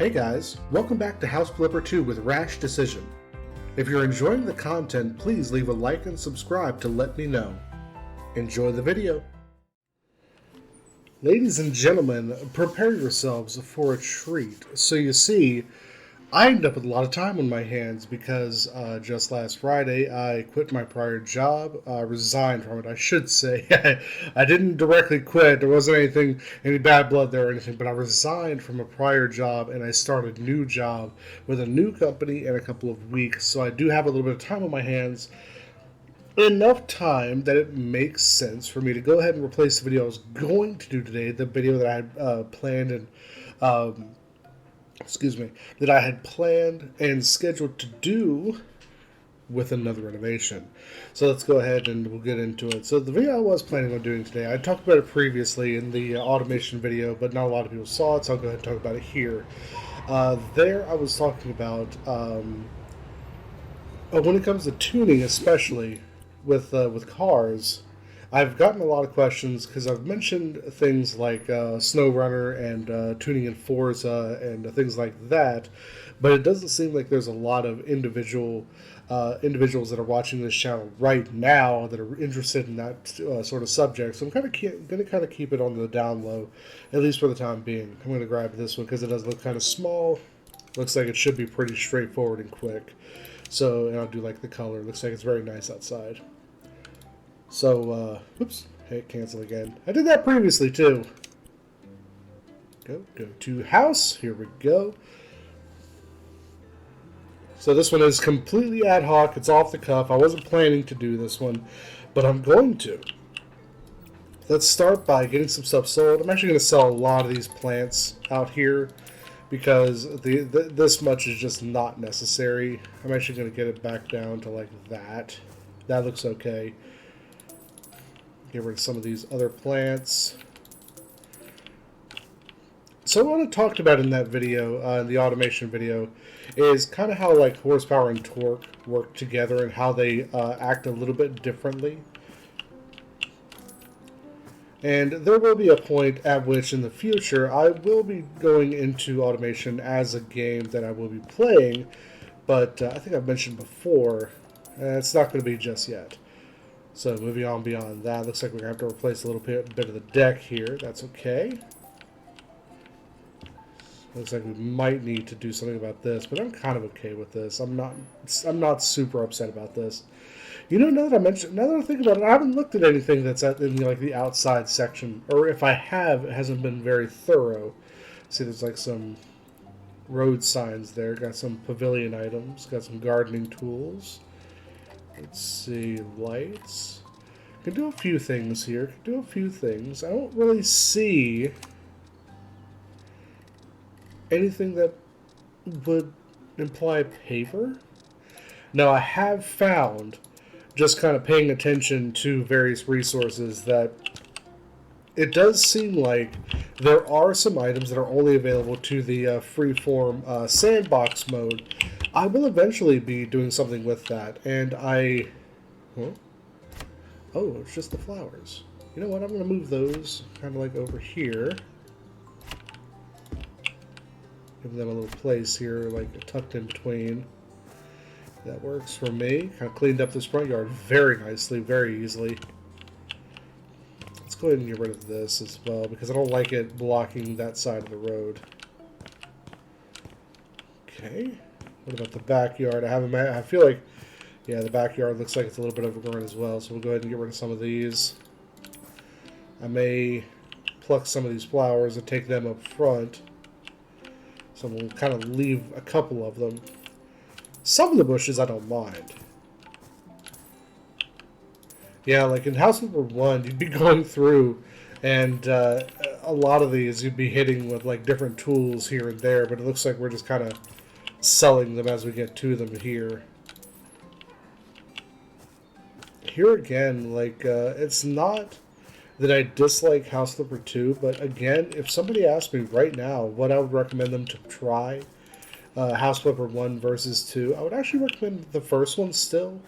Hey guys, welcome back to House Flipper 2 with Rash Decision. If you're enjoying the content, please leave a like and subscribe to let me know. Enjoy the video. Ladies and gentlemen, prepare yourselves for a treat. So you see, I ended up with a lot of time on my hands because just last Friday I quit my prior job, resigned from it, I should say. I didn't directly quit, there wasn't any bad blood there or anything, but I resigned from a prior job and I started a new job with a new company in a couple of weeks. So I do have a little bit of time on my hands, enough time that it makes sense for me to go ahead and replace the video I was going to do today, the video that I had planned and that I had planned and scheduled to do with another renovation. So let's go ahead and we'll get into it. So the video I was planning on doing today, I talked about it previously in the automation video, but not a lot of people saw it, so I'll go ahead and talk about it here. There I was talking about when it comes to tuning, especially with cars, I've gotten a lot of questions because I've mentioned things like SnowRunner and tuning in Forza and things like that, but it doesn't seem like there's a lot of individuals that are watching this channel right now that are interested in that sort of subject. So I'm going to keep it on the down low, at least for the time being. I'm going to grab this one because it does look kind of small. Looks like it should be pretty straightforward and quick. So, and I'll do like the color. Looks like it's very nice outside. So, oops, hey, cancel again. I did that previously too. Go to house, here we go. So this one is completely ad hoc, it's off the cuff. I wasn't planning to do this one, but I'm going to. Let's start by getting some stuff sold. I'm actually going to sell a lot of these plants out here because this much is just not necessary. I'm actually going to get it back down to like that. That looks okay. Get rid of some of these other plants. So what I talked about in that video, in the automation video, is kind of how like horsepower and torque work together and how they act a little bit differently. And there will be a point at which in the future I will be going into automation as a game that I will be playing, but I think I've mentioned before, it's not going to be just yet. So moving on beyond that, looks like we're going to have to replace a little bit of the deck here. That's okay. Looks like we might need to do something about this, but I'm kind of okay with this. I'm not super upset about this. You know, now that I think about it, I haven't looked at anything that's in like the outside section, or if I have, it hasn't been very thorough. See, there's like some road signs there. Got some pavilion items. Got some gardening tools. Let's see, lights. Can do a few things here. Can do a few things. I don't really see anything that would imply paver. Now, I have found, just kind of paying attention to various resources, that it does seem like there are some items that are only available to the freeform sandbox mode. I will eventually be doing something with that, and oh, it's just the flowers. You know what, I'm going to move those kind of like over here. Give them a little place here, like tucked in between. That works for me. Kind of cleaned up this front yard very nicely, very easily. Let's go ahead and get rid of this as well, because I don't like it blocking that side of the road. Okay. What about the backyard? I feel like, yeah, the backyard looks like it's a little bit overgrown as well, so we'll go ahead and get rid of some of these. I may pluck some of these flowers and take them up front. So we'll kind of leave a couple of them. Some of the bushes I don't mind. Yeah, like in house number 1, you'd be going through, and a lot of these you'd be hitting with like different tools here and there, but it looks like we're just kind of selling them as we get to them here. Here again, like, it's not that I dislike House Flipper 2, but again, if somebody asked me right now what I would recommend them to try, House Flipper 1 versus 2, I would actually recommend the first one still.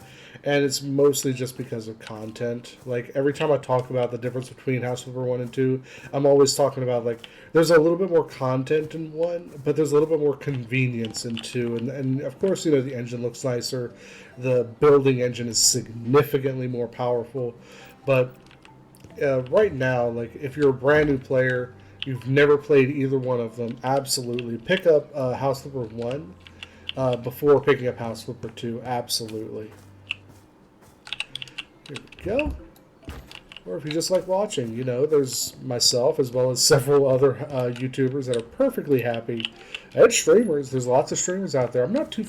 And it's mostly just because of content. Like, every time I talk about the difference between House Flipper 1 and 2, I'm always talking about, like, there's a little bit more content in 1, but there's a little bit more convenience in 2. And of course, you know, the engine looks nicer. The building engine is significantly more powerful. But right now, like, if you're a brand new player, you've never played either one of them, absolutely pick up House Flipper 1 before picking up House Flipper 2. Absolutely. Here we go. Or if you just like watching, you know, there's myself as well as several other YouTubers that are perfectly happy. And streamers, there's lots of streamers out there. I'm not too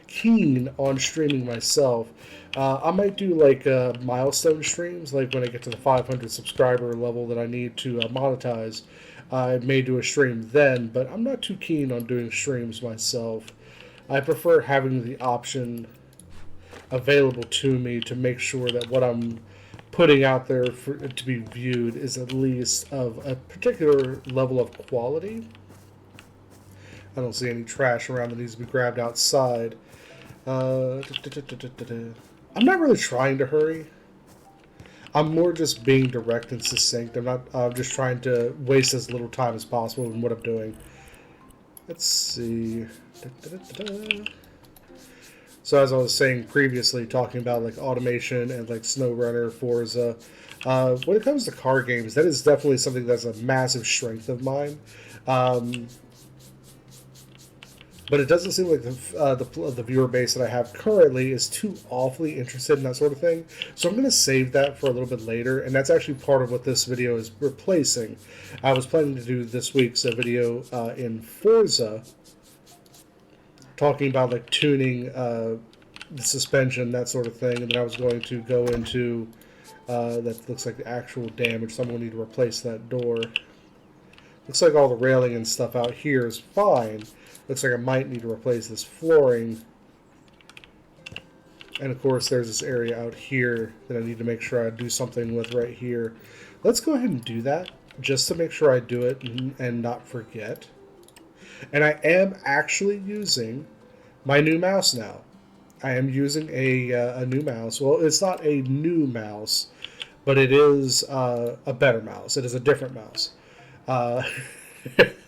keen on streaming myself. I might do like milestone streams, like when I get to the 500 subscriber level that I need to monetize. I may do a stream then, but I'm not too keen on doing streams myself. I prefer having the option available to me to make sure that what I'm putting out there to be viewed is at least of a particular level of quality. I don't see any trash around that needs to be grabbed outside. I'm not really trying to hurry. I'm more just being direct and succinct. I'm just trying to waste as little time as possible in what I'm doing. Let's see. So as I was saying previously, talking about like automation and like SnowRunner, Forza, when it comes to car games, that is definitely something that's a massive strength of mine. But it doesn't seem like the viewer base that I have currently is too awfully interested in that sort of thing. So I'm going to save that for a little bit later, and that's actually part of what this video is replacing. I was planning to do this week's video in Forza, talking about like tuning the suspension, that sort of thing, and then I was going to go into that looks like the actual damage, so I'm going to need to replace that door. Looks like all the railing and stuff out here is fine. Looks like I might need to replace this flooring. And of course there's this area out here that I need to make sure I do something with right here. Let's go ahead and do that, just to make sure I do it and not forget. And I am actually using my new mouse now. I am using a new mouse. Well, it's not a new mouse, but it is a better mouse. It is a different mouse.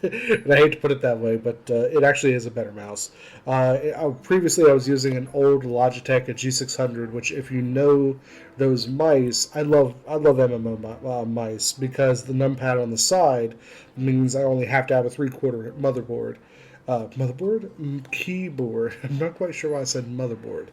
And I hate to put it that way, but it actually is a better mouse. Previously, I was using an old Logitech, a G600, which, if you know those mice, I love MMO mice, because the numpad on the side means I only have to have a 3/4 motherboard. Keyboard. I'm not quite sure why I said motherboard.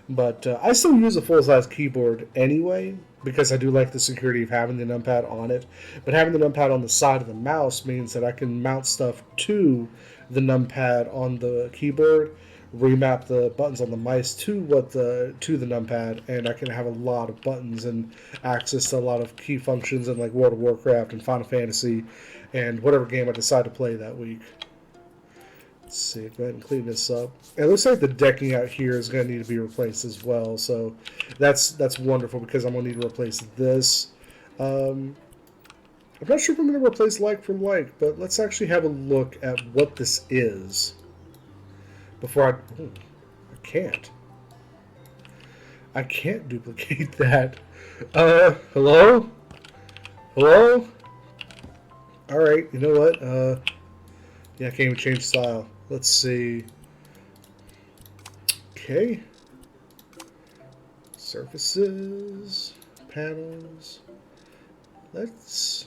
But I still use a full-size keyboard anyway, because I do like the security of having the numpad on it. But having the numpad on the side of the mouse means that I can mount stuff to the numpad on the keyboard, remap the buttons on the mice to the numpad, and I can have a lot of buttons and access to a lot of key functions in like World of Warcraft and Final Fantasy and whatever game I decide to play that week. Let's see, go ahead and clean this up. It looks like the decking out here is going to need to be replaced as well, so that's wonderful, because I'm going to need to replace this. I'm not sure if I'm going to replace like for like, but let's actually have a look at what this is before I can't. I can't duplicate that. Hello? Hello? Alright, you know what? Yeah, I can't even change style. Let's see. Okay. Surfaces, panels. Let's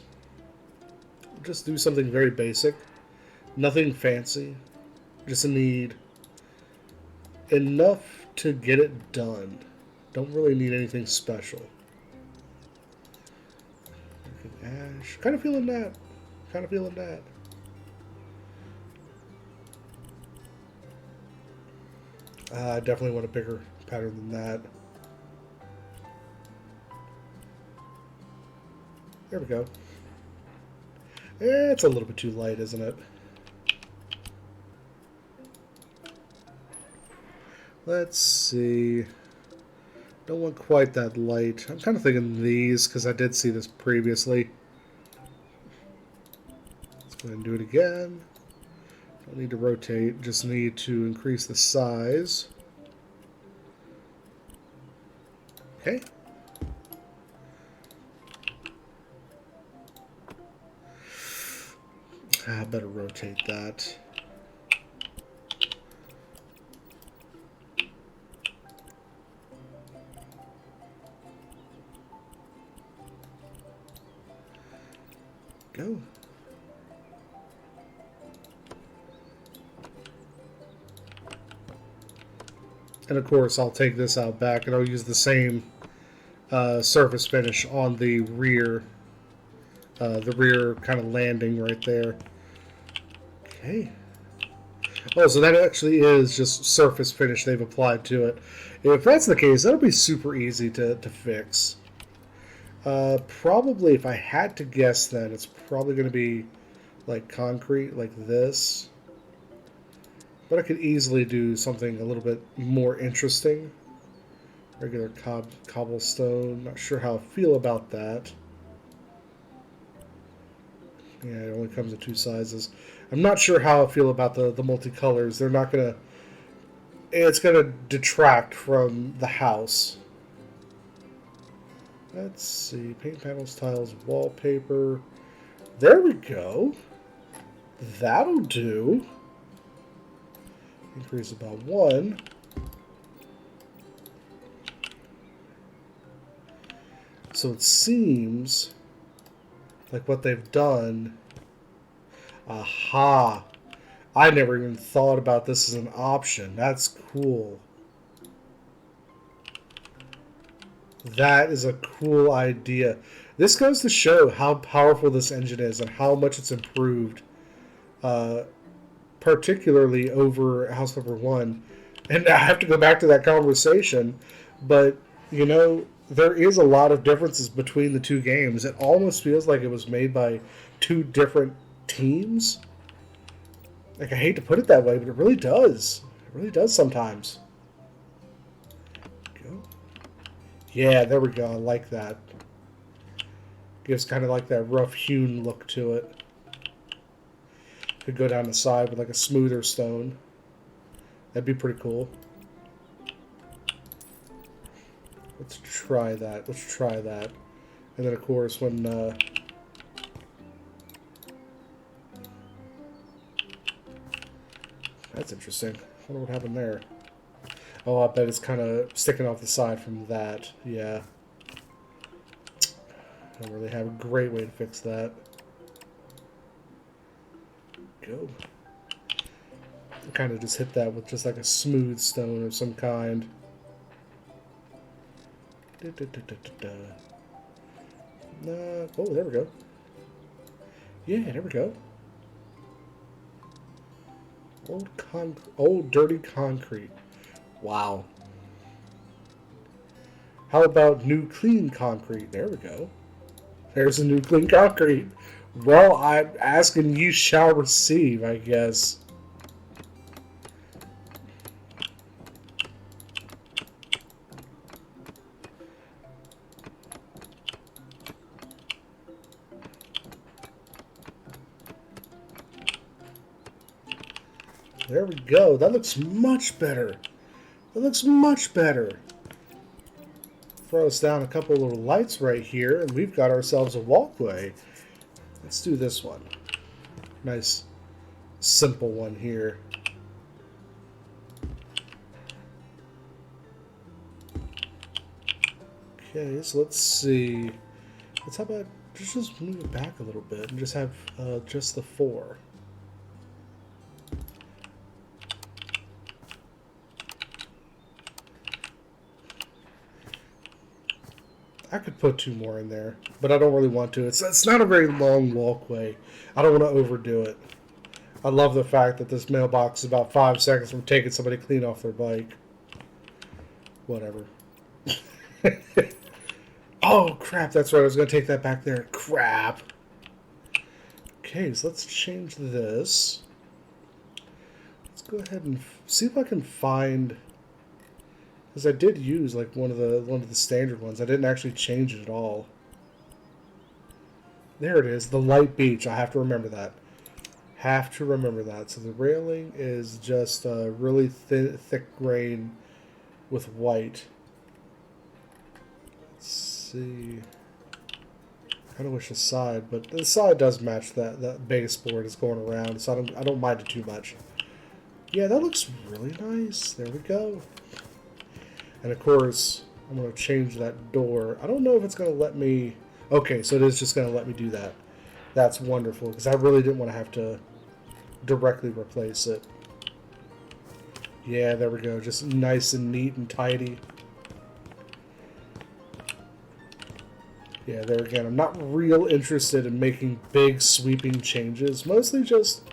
just do something very basic. Nothing fancy. Just need enough to get it done. Don't really need anything special. Ash. Kind of feeling that. Kind of feeling that. I definitely want a bigger pattern than that. There we go. It's a little bit too light, isn't it? Let's see. Don't want quite that light. I'm kind of thinking these, because I did see this previously. Let's go ahead and do it again. Don't need to rotate, just need to increase the size. Okay. I better rotate that. Go. And of course, I'll take this out back and I'll use the same surface finish on the rear kind of landing right there. Okay. Oh, so that actually is just surface finish they've applied to it. If that's the case, that'll be super easy to fix. Probably, if I had to guess, then it's probably going to be like concrete, like this. But I could easily do something a little bit more interesting. Regular cobblestone. Not sure how I feel about that. Yeah, it only comes in 2 sizes. I'm not sure how I feel about the multicolors. They're not gonna. It's gonna detract from the house. Let's see. Paint panels, tiles, wallpaper. There we go. That'll do. Increase about 1. So it seems like what they've done. Aha! I never even thought about this as an option. That's cool. That is a cool idea. This goes to show how powerful this engine is and how much it's improved, particularly over House Number 1. And I have to go back to that conversation, but, you know, there is a lot of differences between the two games. It almost feels like it was made by 2 different teams. Like, I hate to put it that way, but it really does. It really does sometimes. Go. Yeah, there we go. I like that. Gives kind of like that rough hewn look to it. Could go down the side with like a smoother stone. That'd be pretty cool. Let's try that. Let's try that. And then, of course, when... That's interesting. I wonder what happened there. Oh, I bet it's kind of sticking off the side from that. Yeah. I don't really have a great way to fix that. Go. Kind of just hit that with just like a smooth stone of some kind. Oh, there we go. Yeah, there we go. Old dirty concrete. Wow. How about new clean concrete? There we go. There's a new clean concrete. Well, I'm asking, you shall receive, I guess. There we go. That looks much better. That looks much better. Throw us down a couple little lights right here, and we've got ourselves a walkway. Let's do this one. Nice, simple one here. Okay, so let's see. Let's how about just move it back a little bit and just have just the 4. I could put 2 more in there, but I don't really want to. It's not a very long walkway. I don't want to overdo it. I love the fact that this mailbox is about 5 seconds from taking somebody clean off their bike. Whatever. Oh, crap. That's right. I was going to take that back there. Crap. Okay, so let's change this. Let's go ahead and see if I can find... Because I did use like one of the standard ones. I didn't actually change it at all. There it is, the light beach. I have to remember that. Have to remember that. So the railing is just a really thin, thick grain with white. Let's see. Kind of wish the side, but the side does match that baseboard is going around, so I don't mind it too much. Yeah, that looks really nice. There we go. And of course, I'm going to change that door. I don't know if it's going to let me... Okay, so it is just going to let me do that. That's wonderful, because I really didn't want to have to directly replace it. Yeah, there we go. Just nice and neat and tidy. Yeah, there again, I'm not real interested in making big sweeping changes. Mostly just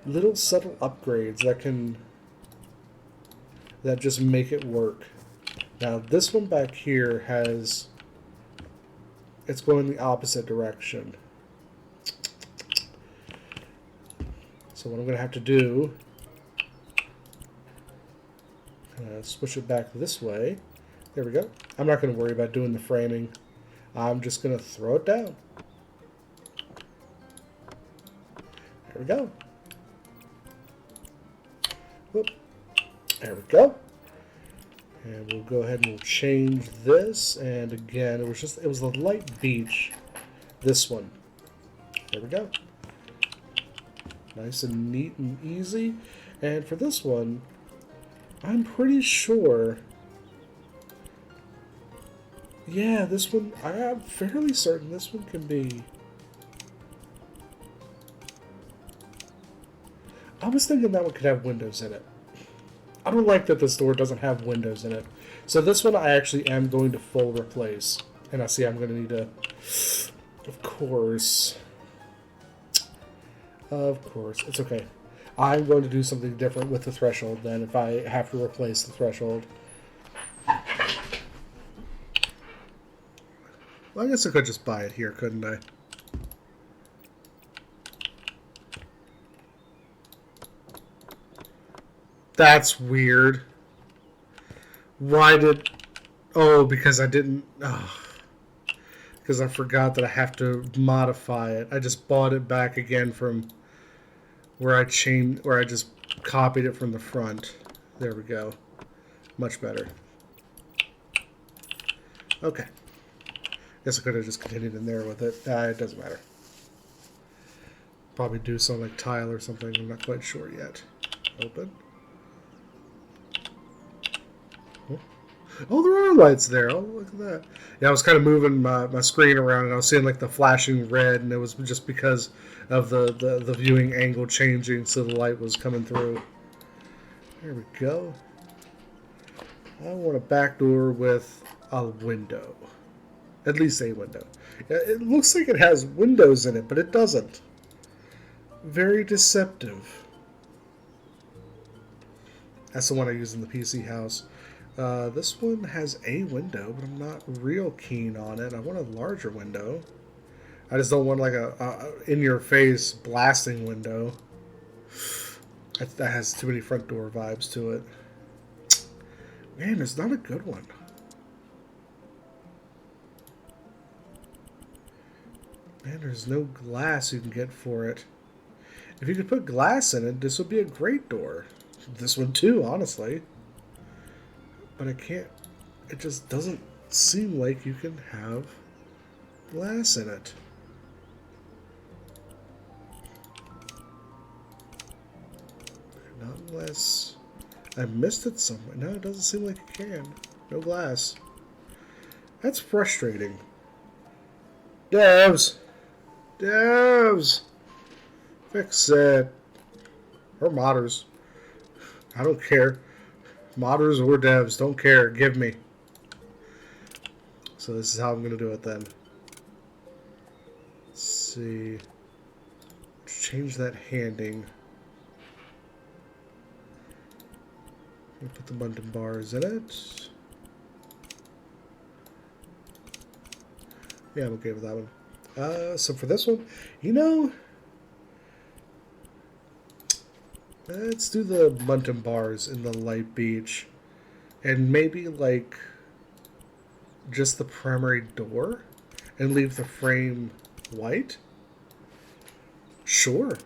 little subtle upgrades that just make it work. Now this one back here it's going the opposite direction. So what I'm going to have to do, switch it back this way. There we go. I'm not going to worry about doing the framing. I'm just going to throw it down. There we go. Whoop. There we go. And we'll go ahead and we'll change this. And again, it was the light beach. This one. There we go. Nice and neat and easy. And for this one, I'm pretty sure... Yeah, this one, I'm fairly certain this one can be... I was thinking that one could have windows in it. I don't like that this door doesn't have windows in it. So this one I actually am going to full replace. And I see I'm going to need to... Of course, it's okay. I'm going to do something different with the threshold then if I have to replace the threshold. Well, I guess I could just buy it here, couldn't I? That's weird. Why did... Oh, because I didn't... Oh. Because I forgot that I have to modify it. I just bought it back again from where I just copied it from the front. There we go. Much better. Okay. Guess I could have just continued in there with it. It doesn't matter. Probably do something like tile or something. I'm not quite sure yet. Open. Oh, there are lights there. Oh, look at that. Yeah, I was kind of moving my screen around, and I was seeing like the flashing red, and it was just because of the viewing angle changing, so the light was coming through. There we go. I want a back door with a window. At least a window. It looks like it has windows in it, but it doesn't. Very deceptive. That's the one I use in the PC house. This one has a window, but I'm not real keen on it. I want a larger window. I just don't want like a in-your-face blasting window. That has too many front door vibes to it. Man, there's not a good one. Man, there's no glass you can get for it. If you could put glass in it, this would be a great door. This one too, honestly. But I can't... It just doesn't seem like you can have glass in it. Not unless I missed it somewhere. No, it doesn't seem like you can. No glass. That's frustrating. Devs! Devs! Fix it. Or modders. I don't care. Modders or devs, don't care. Give me. So this is how I'm going to do it then. Let's see. Let's change that handing. We'll put the button bars in it. Yeah, I'm okay with that one. So for this one, you know, let's do the Muntin bars in the light beach. And maybe, like, just the primary door? And leave the frame white? Sure.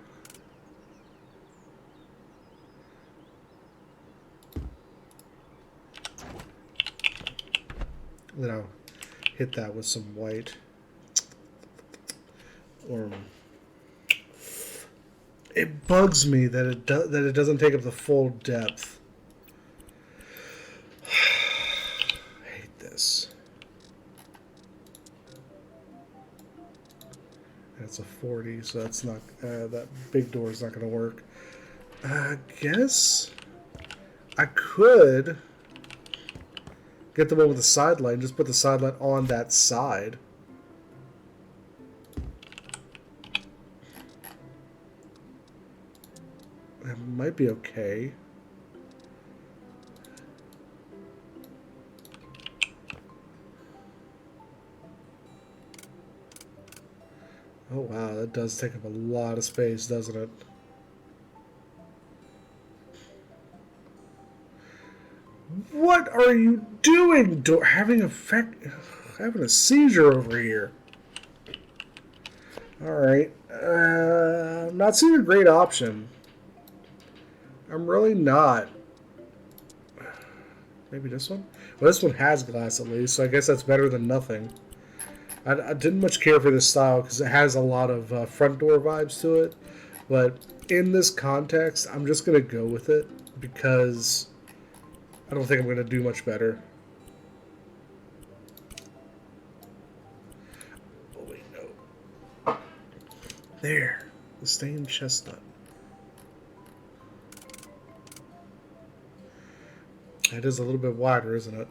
Then I'll hit that with some white. Or it bugs me that it doesn't take up the full depth. I hate this. And it's a 40, so that's not that big door is not going to work. I guess I could get the one with the side light and just put the side light on that side. That might be okay. Oh wow, that does take up a lot of space, doesn't it? What are you doing? Having a seizure over here. Alright. I'm not seeing a great option. I'm really not. Maybe this one? Well, this one has glass at least, so I guess that's better than nothing. I didn't much care for this style because it has a lot of front door vibes to it. But in this context, I'm just going to go with it because I don't think I'm going to do much better. Oh, wait, no. There. The stained chestnut. It is a little bit wider, isn't it?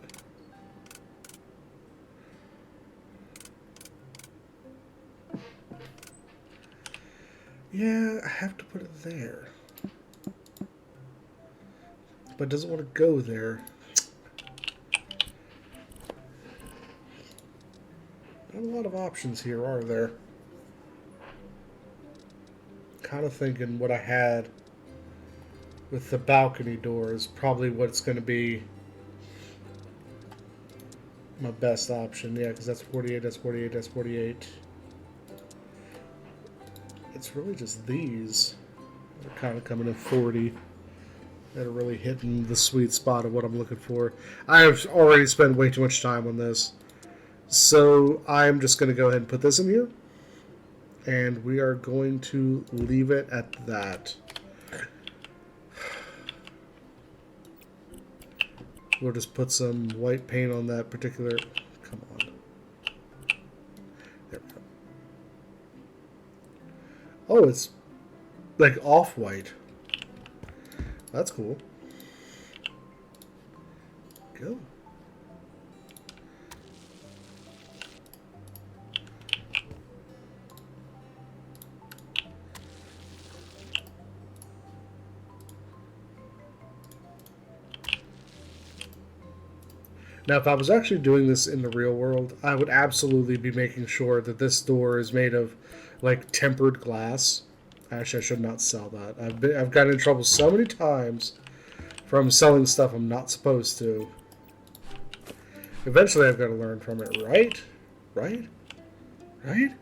Yeah, I have to put it there. But it doesn't want to go there. Not a lot of options here, are there? Kind of thinking what I had with the balcony door is probably what's going to be my best option. Yeah, because that's 48, that's 48, that's 48. It's really just these that are kind of coming in 40 that are really hitting the sweet spot of what I'm looking for. I've already spent way too much time on this. So I'm just going to go ahead and put this in here. And we are going to leave it at that. We'll just put some white paint on that particular... Come on. There we go. Oh, it's like off-white. That's cool. Go. Now, if I was actually doing this in the real world, I would absolutely be making sure that this door is made of, like, tempered glass. Actually, I should not sell that. I've gotten in trouble so many times from selling stuff I'm not supposed to. Eventually, I've got to learn from it, right? Right? Right?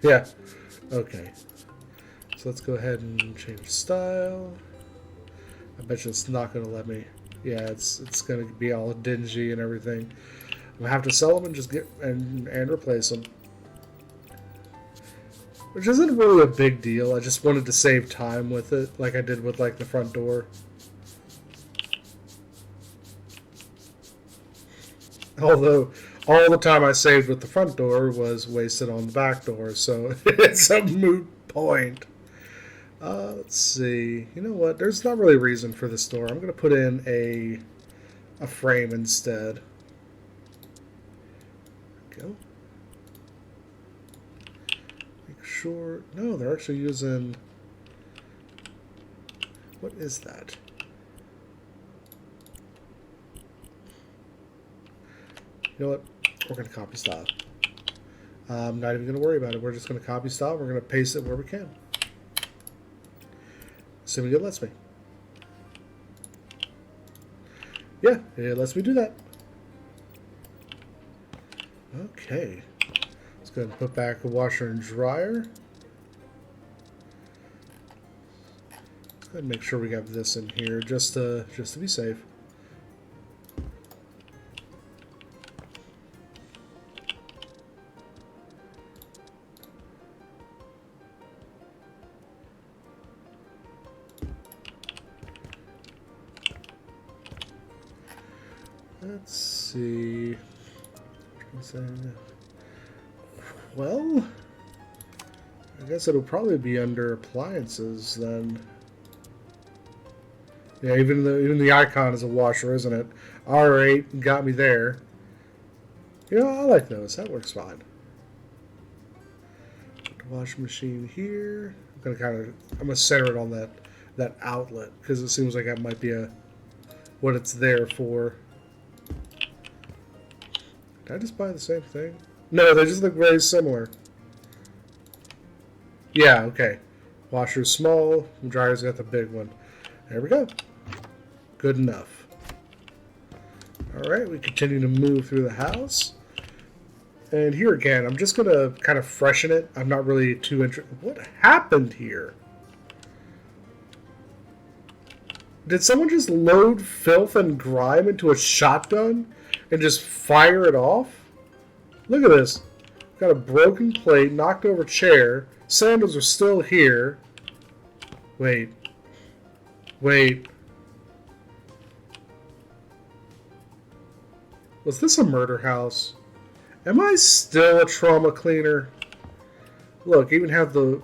Yeah. Okay. So let's go ahead and change style. I bet you it's not going to let me. Yeah, it's going to be all dingy and everything. I'm going to have to sell them and just get and replace them. Which isn't really a big deal. I just wanted to save time with it, like I did with like the front door. Although all the time I saved with the front door was wasted on the back door, so it's a moot point. Let's see. You know what? There's not really a reason for this door. I'm going to put in a frame instead. Go. Make sure. No, they're actually using. What is that? You know what? We're going to copy style. I'm not even going to worry about it. We're just going to copy style. We're going to paste it where we can. Assuming it lets me. Yeah, it lets me do that. Okay. Let's go ahead and put back a washer and dryer. Let's go ahead and make sure we have this in here just to be safe. Let's see. Well, I guess it'll probably be under appliances then. Yeah, even the icon is a washer, isn't it? All right, got me there. You know, I like those. That works fine. Put the washing machine here. I'm gonna center it on that outlet because it seems like that might be what it's there for. Did I just buy the same thing? No, they just look very similar. Yeah, okay. Washer's small, dryer's got the big one. There we go. Good enough. Alright, we continue to move through the house. And here again, I'm just going to kind of freshen it. I'm not really too interested. What happened here? Did someone just load filth and grime into a shotgun and just fire it off? Look at this. Got a broken plate, knocked over chair. Sandals are still here. Wait. Was this a murder house? Am I still a trauma cleaner? Look, even have the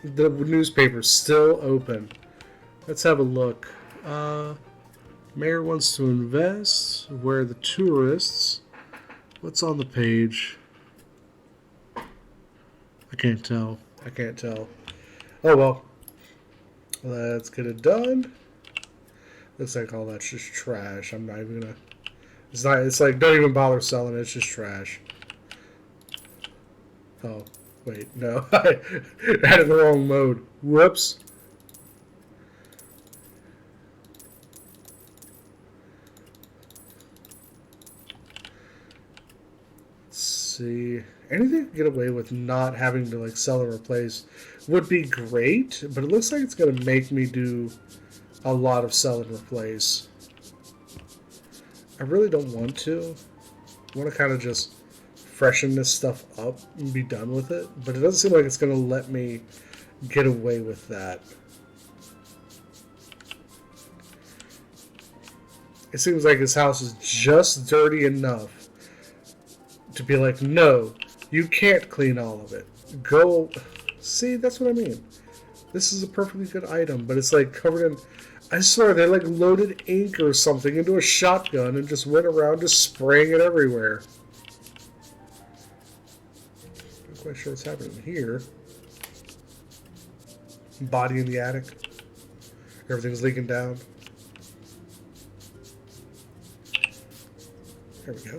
newspaper still open. Let's have a look. Mayor wants to invest. Where are the tourists? What's on the page? I can't tell. Oh well. Let's get it done. Looks like all that's just trash. I'm not even gonna... It's like, don't even bother selling it. It's just trash. Oh, wait. No. I had it in the wrong mode. Whoops. Let's see. Anything to get away with not having to like sell and replace would be great, but it looks like it's going to make me do a lot of sell and replace. I really don't want to. I want to kind of just freshen this stuff up and be done with it, but it doesn't seem like it's going to let me get away with that. It seems like this house is just dirty enough to be like, no, you can't clean all of it. Go. See, that's what I mean. This is a perfectly good item, but it's like covered in... I swear they like loaded ink or something into a shotgun and just went around just spraying it everywhere. Not quite sure what's happening here. Body in the attic. Everything's leaking down. There we go.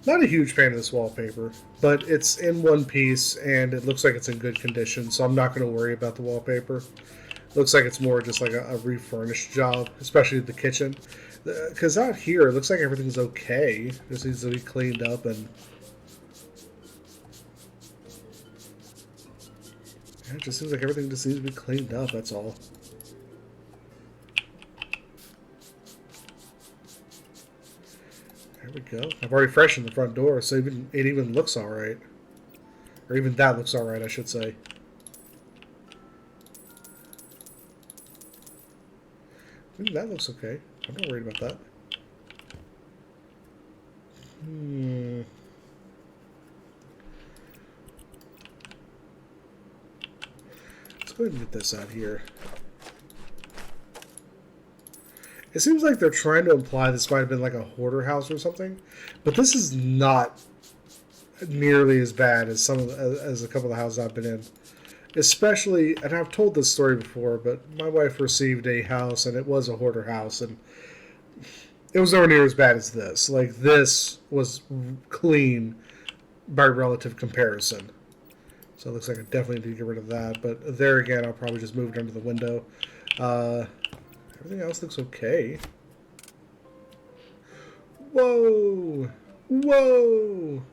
Not a huge fan of this wallpaper, but it's in one piece and it looks like it's in good condition, so I'm not going to worry about the wallpaper. Looks like it's more just like a refurnished job, especially the kitchen. Because out here, it looks like everything's okay. Just needs to be cleaned up and... Yeah, it just seems like everything just needs to be cleaned up, that's all. There we go. I've already freshened the front door, so it even looks alright. Or even that looks alright, I should say. That looks okay. I'm not worried about that. Let's go ahead and get this out here. It seems like they're trying to imply this might have been like a hoarder house or something, but this is not nearly as bad as as a couple of the houses I've been in. Especially, and I've told this story before, but my wife received a house, and it was a hoarder house, and it was nowhere near as bad as this. Like, this was clean by relative comparison. So it looks like I definitely need to get rid of that, but there again, I'll probably just move it under the window. Everything else looks okay. Whoa! Whoa!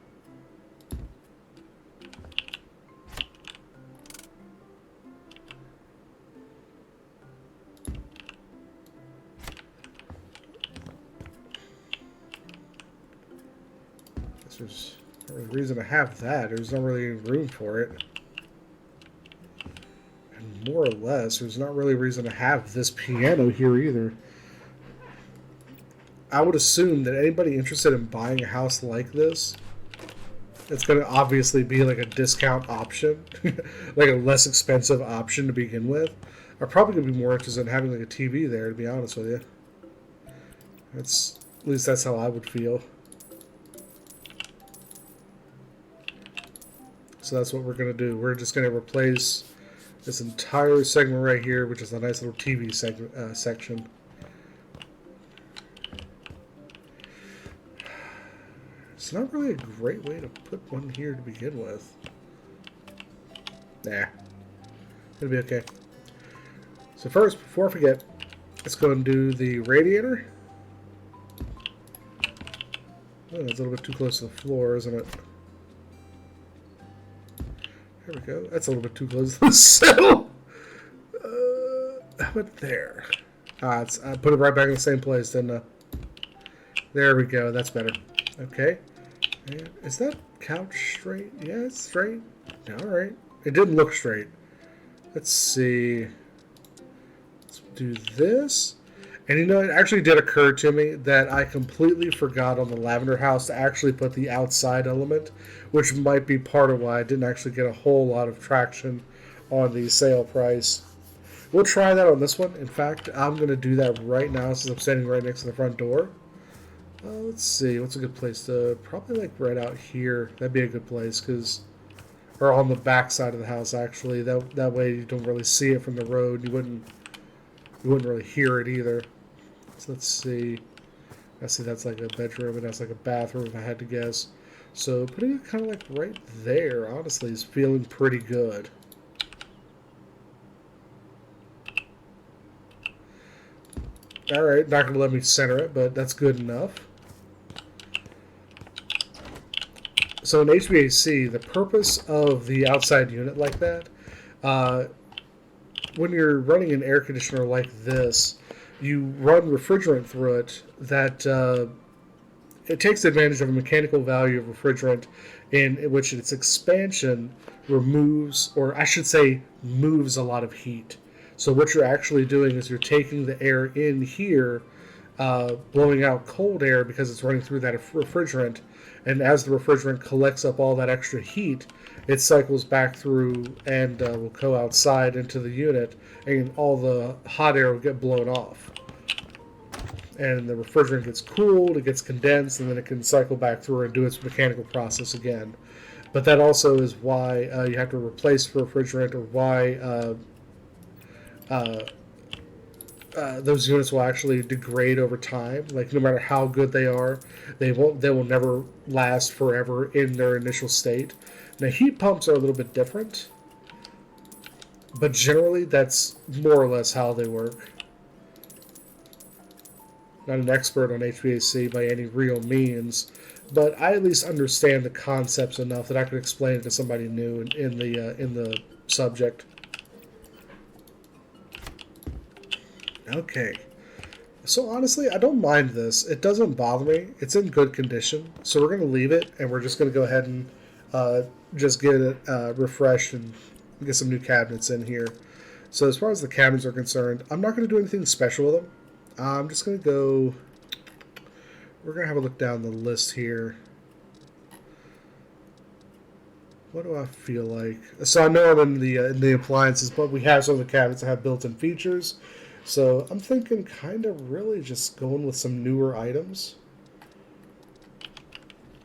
There's no really reason to have that. There's not really room for it. And more or less, there's not really reason to have this piano here either. I would assume that anybody interested in buying a house like this, it's going to obviously be like a discount option, like a less expensive option to begin with, are probably going to be more interested in having like a TV there, to be honest with you. At least that's how I would feel. So that's what we're going to do. We're just going to replace this entire segment right here, which is a nice little TV section. It's not really a great way to put one here to begin with. Nah. It'll be okay. So first, before I forget, let's go and do the radiator. Oh, that's a little bit too close to the floor, isn't it? There we go. That's a little bit too close to the sill. How about there? I put it right back in the same place, didn't I? There we go. That's better. Okay. And is that couch straight? Yeah, it's straight. Alright. It didn't look straight. Let's see. Let's do this. And you know, it actually did occur to me that I completely forgot on the lavender house to actually put the outside element, which might be part of why I didn't actually get a whole lot of traction on the sale price. We'll try that on this one. In fact, I'm going to do that right now since I'm standing right next to the front door. Let's see, what's a good place to, probably like right out here. That'd be a good place, or on the back side of the house actually. That way you don't really see it from the road. You wouldn't really hear it either. So let's see. I see that's like a bedroom and that's like a bathroom if I had to guess. So putting it kind of like right there, honestly, is feeling pretty good. Alright, not going to let me center it, but that's good enough. So in HVAC, the purpose of the outside unit like that, when you're running an air conditioner like this, you run refrigerant through it that it takes advantage of a mechanical value of refrigerant in which its expansion removes, or I should say, moves a lot of heat. So what you're actually doing is you're taking the air in here, blowing out cold air because it's running through that refrigerant, and as the refrigerant collects up all that extra heat, it cycles back through and will go outside into the unit, and all the hot air will get blown off. And the refrigerant gets cooled, it gets condensed, and then it can cycle back through and do its mechanical process again. But that also is why you have to replace the refrigerant, or why those units will actually degrade over time. Like, no matter how good they are, they will never last forever in their initial state. Now, heat pumps are a little bit different, but generally that's more or less how they work. Not an expert on HVAC by any real means, but I at least understand the concepts enough that I could explain it to somebody new in the subject. Okay. So honestly, I don't mind this. It doesn't bother me. It's in good condition. So we're going to leave it, and we're just going to go ahead and just get it refreshed and get some new cabinets in here. So as far as the cabinets are concerned, I'm not going to do anything special with them. I'm just going to go... We're going to have a look down the list here. What do I feel like? So I know I'm in the appliances, but we have some of the cabinets that have built-in features. So I'm thinking kind of really just going with some newer items.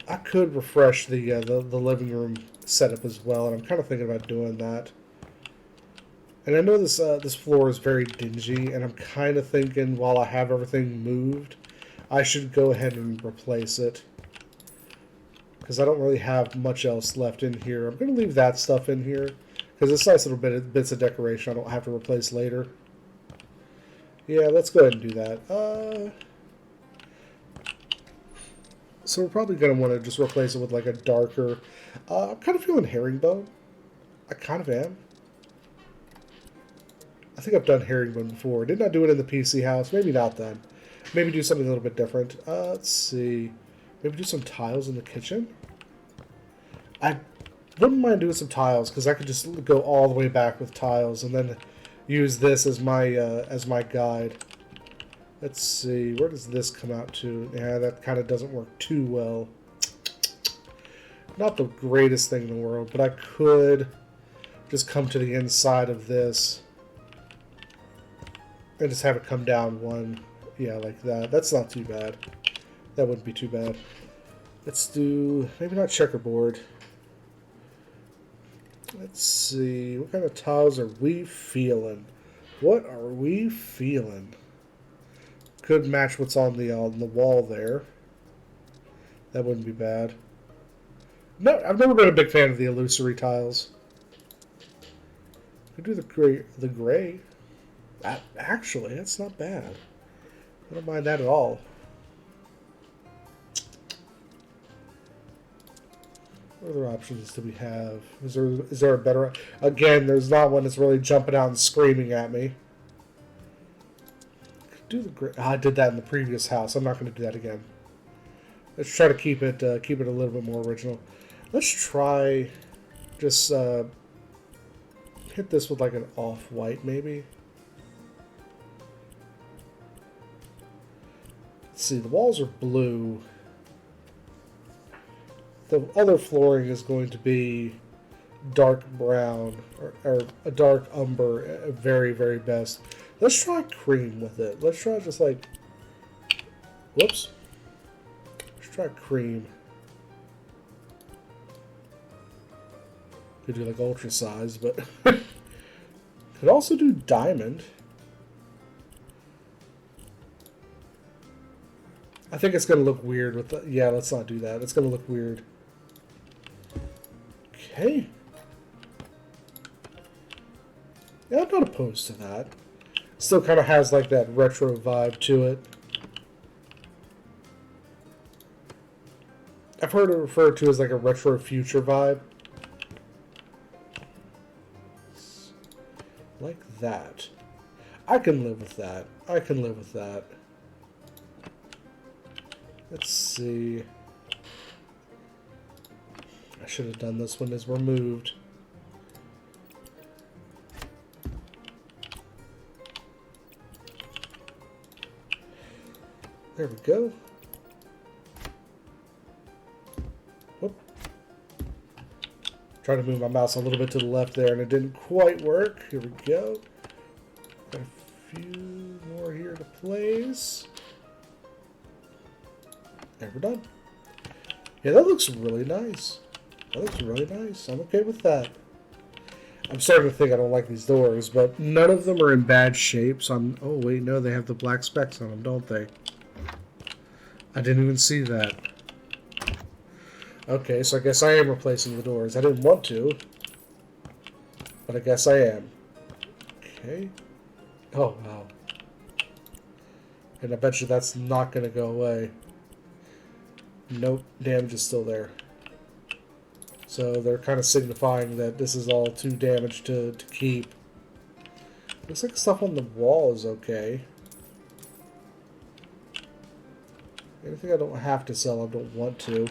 I could refresh the living room setup as well, and I'm kind of thinking about doing that. And I know this floor is very dingy, and I'm kind of thinking while I have everything moved, I should go ahead and replace it. Because I don't really have much else left in here. I'm going to leave that stuff in here, because it's nice little bits of decoration I don't have to replace later. Yeah, let's go ahead and do that. So we're probably going to want to just replace it with like a darker... I'm kind of feeling herringbone. I kind of am. I think I've done herringbone before. Didn't I do it in the PC house? Maybe not then. Maybe do something a little bit different. Let's see. Maybe do some tiles in the kitchen. I wouldn't mind doing some tiles, because I could just go all the way back with tiles and then use this as my guide. Let's see, where does this come out to? Yeah, that kind of doesn't work too well. Not the greatest thing in the world, but I could just come to the inside of this and just have it come down one. Yeah, like that. That's not too bad. That wouldn't be too bad. Let's do, maybe not checkerboard. Let's see, what kind of tiles are we feeling? What are we feeling? Could match what's on the wall there. That wouldn't be bad. No, I've never been a big fan of the illusory tiles. Could do the gray. The gray. Actually, that's not bad. I don't mind that at all. What other options do we have? Is there a better? Again, there's not one that's really jumping out and screaming at me. Could do the gray. I did that in the previous house. I'm not going to do that again. Let's try to keep it a little bit more original. Let's try just hit this with like an off-white maybe. Let's see, the walls are blue. The other flooring is going to be dark brown or a dark umber at very, very best. Let's try cream with it. Let's try just like, whoops. Let's try cream. Could do like ultra size, but could also do diamond. I think it's going to look weird with the, yeah, let's not do that. It's going to look weird. Okay. Yeah, I'm not opposed to that. Still kind of has like that retro vibe to it. I've heard it referred to as like a retro future vibe. Like that. I can live with that. I can live with that. Let's see. I should have done this when it's removed. There we go. Whoop. Trying to move my mouse a little bit to the left there and it didn't quite work. Here we go. Got a few more here to place. And we're done. Yeah, that looks really nice. That looks really nice. I'm okay with that. I'm starting to think I don't like these doors, but none of them are in bad shape. So I'm. Oh wait, no, they have the black specks on them, don't they? I didn't even see that. Okay, so I guess I am replacing the doors. I didn't want to, but I guess I am. Okay. Oh wow. And I bet you that's not going to go away. Nope, damage is still there. So they're kind of signifying that this is all too damaged to keep. Looks like stuff on the wall is okay. Anything I don't have to sell, I don't want to.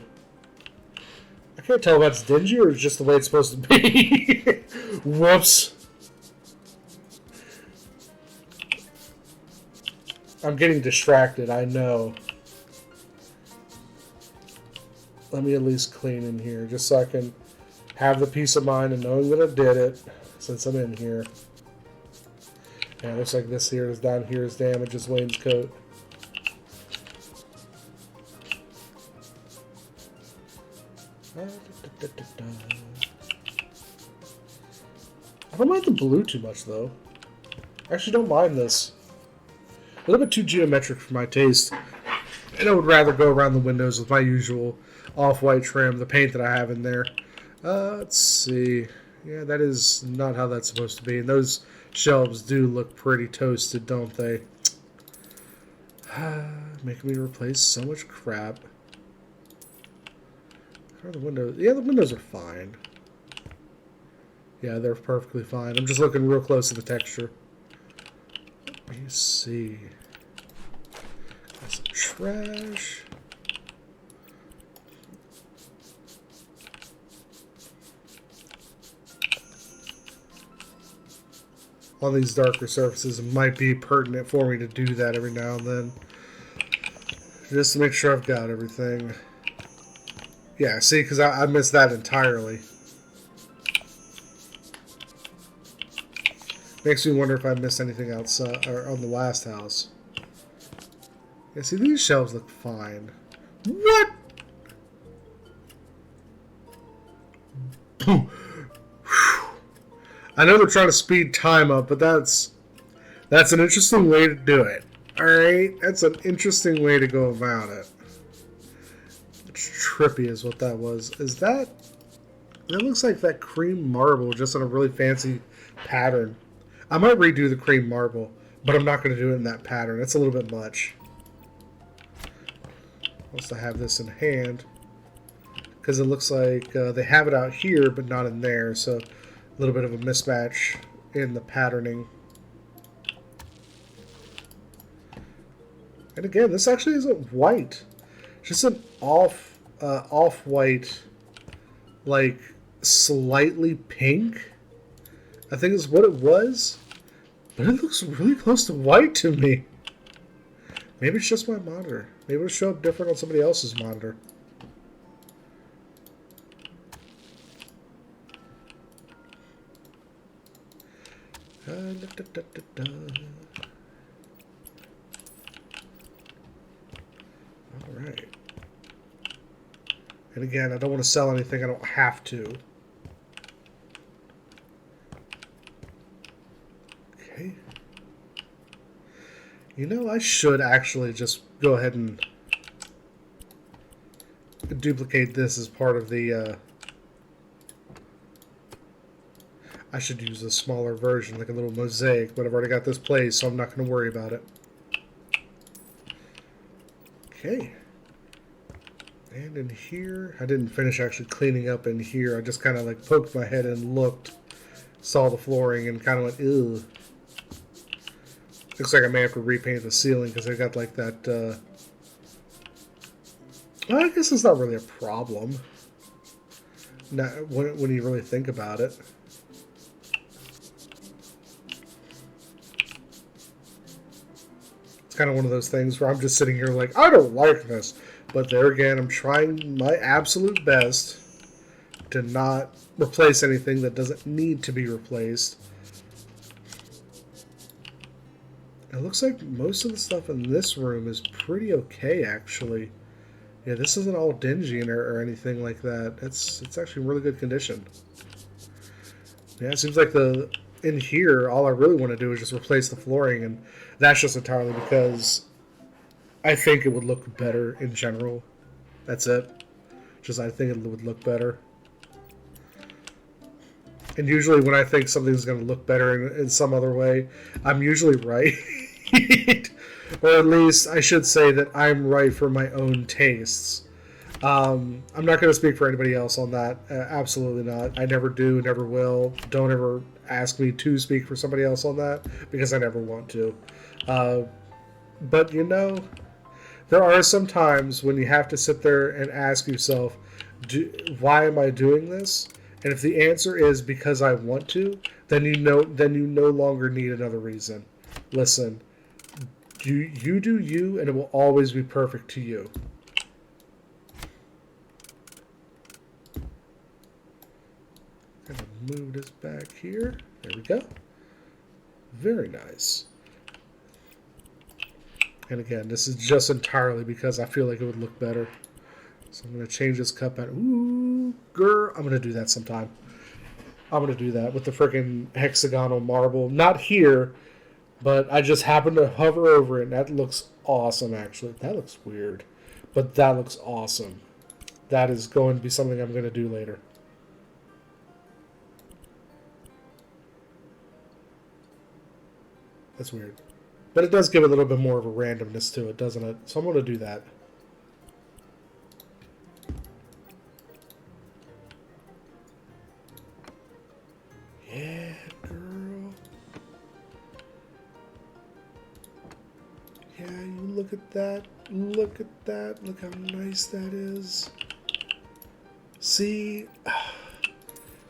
I can't tell if that's dingy or just the way it's supposed to be. Whoops. I'm getting distracted, I know. Let me at least clean in here, just so I can have the peace of mind of knowing that I did it, since I'm in here. Yeah, it looks like this here is down here is damaged as wainscot. I don't mind the blue too much, though. I actually don't mind this. A little bit too geometric for my taste. And I would rather go around the windows with my usual off-white trim, the paint that I have in there. Let's see. Yeah, that is not how that's supposed to be. And those shelves do look pretty toasted, don't they? Making me replace so much crap. How are the windows? Yeah, the windows are fine. Yeah, they're perfectly fine. I'm just looking real close at the texture. Let me see. Got some trash. on these darker surfaces, it might be pertinent for me to do that every now and then. Just to make sure I've got everything. Yeah, see, because I missed that entirely. Makes me wonder if I missed anything else or on the last house. Yeah, see, these shelves look fine. What? I know they're trying to speed time up, but that's an interesting way to do it. Alright? That's an interesting way to go about it. It's trippy is what that was. Is that... That looks like that cream marble just in a really fancy pattern. I might redo the cream marble, but I'm not going to do it in that pattern. It's a little bit much. Once I have this in hand, because it looks like they have it out here, but not in there, so a little bit of a mismatch in the patterning. And again, this actually isn't white. It's just an off-white, like slightly pink, I think is what it was. But it looks really close to white to me. Maybe it's just my monitor. Maybe it'll show up different on somebody else's monitor. Alright. And again, I don't want to sell anything I don't have to. Okay. You know, I should actually just go ahead and duplicate this as part of the... I should use a smaller version, like a little mosaic, but I've already got this placed, so I'm not going to worry about it. Okay. And in here, I didn't finish actually cleaning up in here. I just kind of like poked my head and looked, saw the flooring, and kind of went, ew. Looks like I may have to repaint the ceiling because I got like that, well, I guess it's not really a problem. Not, when you really think about it. It's kind of one of those things where I'm just sitting here like, I don't like this. But there again, I'm trying my absolute best to not replace anything that doesn't need to be replaced. It looks like most of the stuff in this room is pretty okay, actually. Yeah, this isn't all dingy or anything like that. It's actually in really good condition. Yeah, it seems like in here, all I really want to do is just replace the flooring, and that's just entirely because I think it would look better in general. That's it. Just I think it would look better. And usually when I think something's going to look better in some other way, I'm usually right. Or at least I should say that I'm right for my own tastes. I'm not going to speak for anybody else on that. Absolutely not. I never do, never will. Don't ever ask me to speak for somebody else on that, because I never want to. But, you know, there are some times when you have to sit there and ask yourself, why am I doing this? And if the answer is because I want to, then you no longer need another reason. Listen, you do you, and it will always be perfect to you. I'm going to move this back here. There we go. Very nice. And again, this is just entirely because I feel like it would look better. So I'm going to change this cup out. Ooh, girl. I'm going to do that sometime. I'm going to do that with the freaking hexagonal marble. Not here, but I just happened to hover over it, and that looks awesome, actually. That looks weird, but that looks awesome. That is going to be something I'm going to do later. That's weird. But it does give a little bit more of a randomness to it, doesn't it? So I'm going to do that. Yeah, girl. Yeah, you look at that. Look at that. Look how nice that is. See?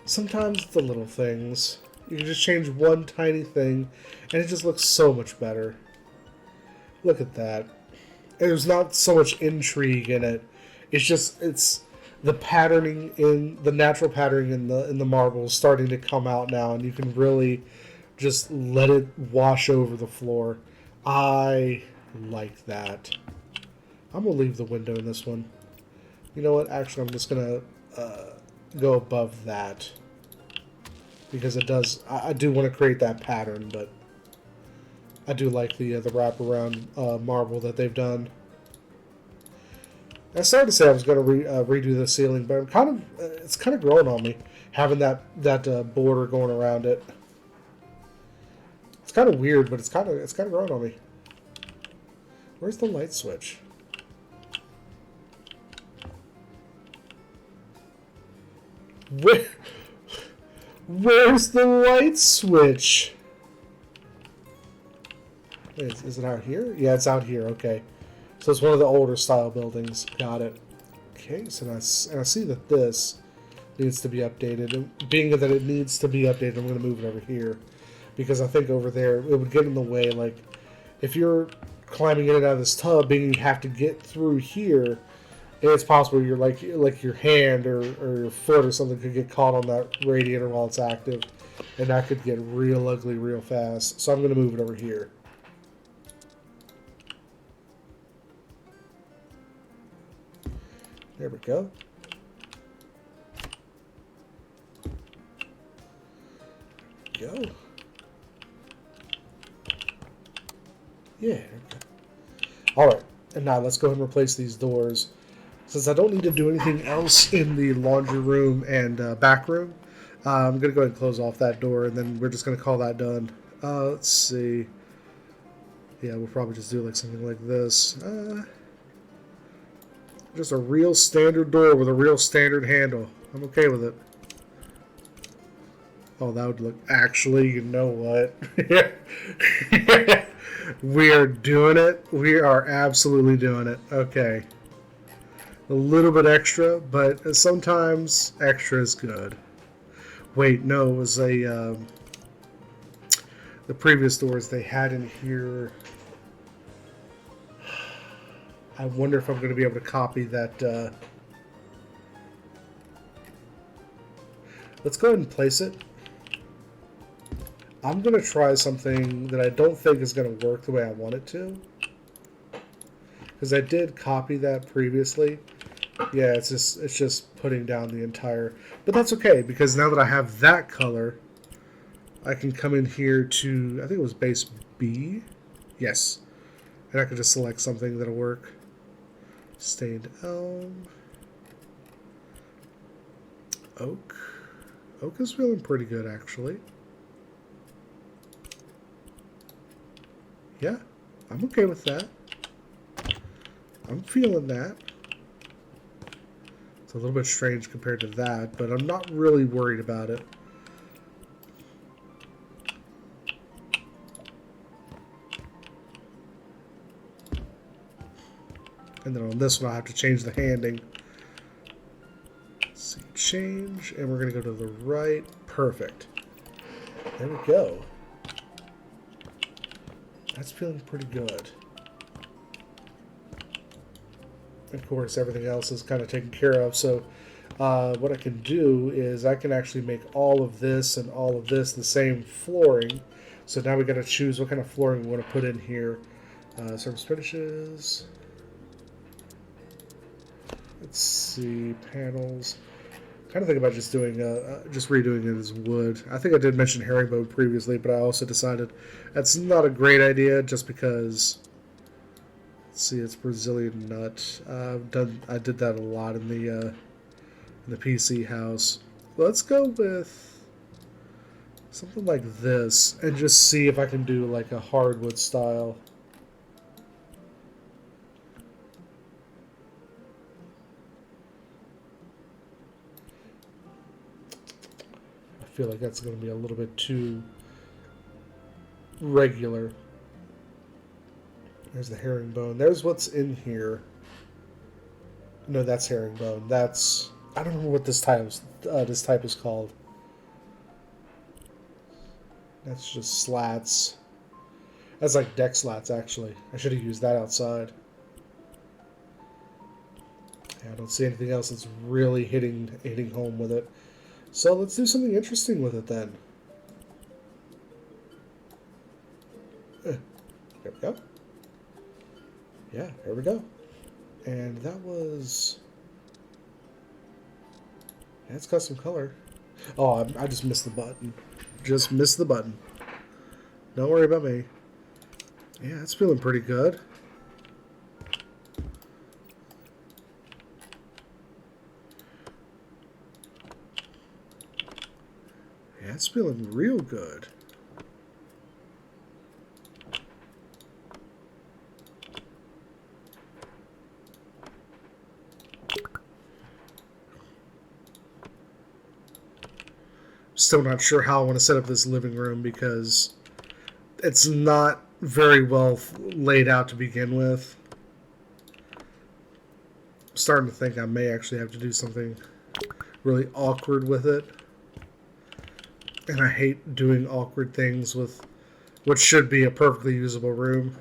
Sometimes it's the little things. You can just change one tiny thing, and it just looks so much better. Look at that. And there's not so much intrigue in it. It's the patterning in the natural patterning in the marbles starting to come out now, and you can really just let it wash over the floor. I like that. I'm gonna leave the window in this one. You know what? Actually, I'm just gonna go above that because it does. I do want to create that pattern, but I do like the wraparound marble that they've done. I started to say I was going to redo the ceiling, but it's kind of growing on me having that border going around it. It's kind of weird, but it's kind of growing on me. Where's the light switch? Where's the light switch? Is it out here? Yeah, it's out here. Okay. So it's one of the older style buildings. Got it. Okay, so I see that this needs to be updated. And being that it needs to be updated, I'm going to move it over here. Because I think over there, it would get in the way. Like, if you're climbing in and out of this tub, being you have to get through here, it's possible you're like your hand or your foot or something could get caught on that radiator while it's active. And that could get real ugly real fast. So I'm going to move it over here. There we go. Go. Yeah. All right. And now let's go ahead and replace these doors. Since I don't need to do anything else in the laundry room and back room, I'm going to go ahead and close off that door, and then we're just going to call that done. Let's see. Yeah, we'll probably just do like something like this. Just a real standard door with a real standard handle. I'm okay with it. Oh, that would look... Actually, you know what? We are doing it. We are absolutely doing it. Okay. A little bit extra, but sometimes extra is good. Wait, no, it was a... the previous doors they had in here... I wonder if I'm going to be able to copy that. Let's go ahead and place it. I'm going to try something that I don't think is going to work the way I want it to. Because I did copy that previously. Yeah, it's just putting down the entire... But that's okay, because now that I have that color, I can come in here to... I think it was base B? Yes. And I can just select something that'll work. Stained elm. Oak. Oak is feeling pretty good, actually. Yeah, I'm okay with that. I'm feeling that. It's a little bit strange compared to that, but I'm not really worried about it. And then on this one, I have to change the handing. Let's see, change, and we're going to go to the right. Perfect. There we go. That's feeling pretty good. Of course, everything else is kind of taken care of. So what I can do is I can actually make all of this and all of this the same flooring. So now we got to choose what kind of flooring we want to put in here. Surface finishes. Let's see, panels. Kind of think about just doing, just redoing it as wood. I think I did mention herringbone previously, but I also decided that's not a great idea, just because. Let's see, it's Brazilian nut. I did that a lot in the PC house. Let's go with something like this, and just see if I can do like a hardwood style. I feel like that's going to be a little bit too regular. There's the herringbone. There's what's in here. No, that's herringbone. That's... I don't remember what this type is called. That's just slats. That's like deck slats, actually. I should have used that outside. Yeah, I don't see anything else that's really hitting home with it. So let's do something interesting with it then. There we go. Yeah, there we go. And that was... Yeah, it's got some color. Oh, I just missed the button. Just missed the button. Don't worry about me. Yeah, it's feeling pretty good. Yeah, it's feeling real good. Still not sure how I want to set up this living room because it's not very well laid out to begin with. I'm starting to think I may actually have to do something really awkward with it. And I hate doing awkward things with what should be a perfectly usable room.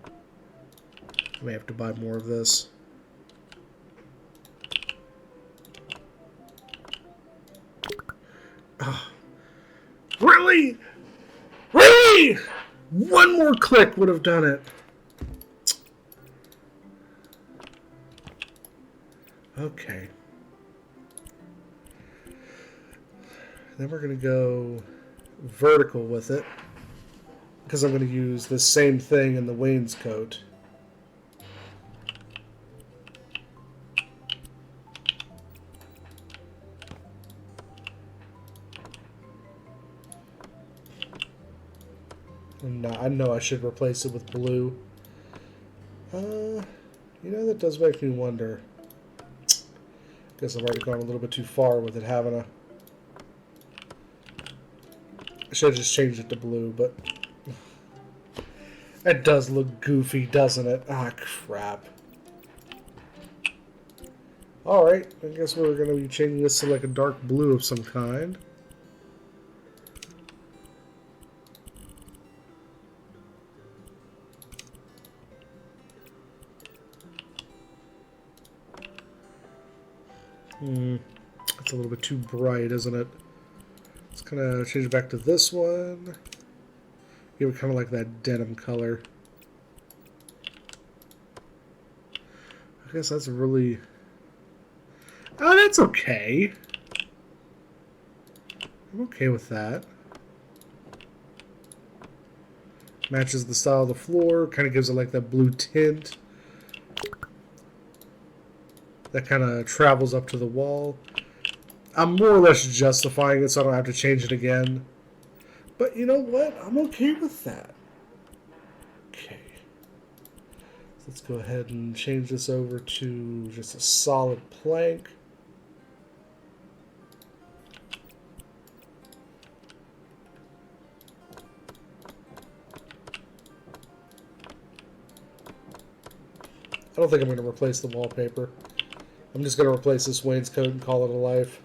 I may have to buy more of this. Oh, really? Really? One more click would have done it. Okay. Then we're going to go vertical with it because I'm going to use the same thing in the wainscot. And I know I should replace it with blue. You know, that does make me wonder. Guess I've already gone a little bit too far with it, haven't I? I should have just changed it to blue, but it does look goofy, doesn't it? Ah, crap. Alright, I guess we're going to be changing this to like a dark blue of some kind. It's a little bit too bright, isn't it? Let's kind of change it back to this one. Give it kind of like that denim color. I guess that's really... Oh, that's okay. I'm okay with that. Matches the style of the floor. Kind of gives it like that blue tint. That kind of travels up to the wall. I'm more or less justifying it so I don't have to change it again. But you know what? I'm okay with that. Okay. Let's go ahead and change this over to just a solid plank. I don't think I'm going to replace the wallpaper. I'm just going to replace this wainscot and call it a life.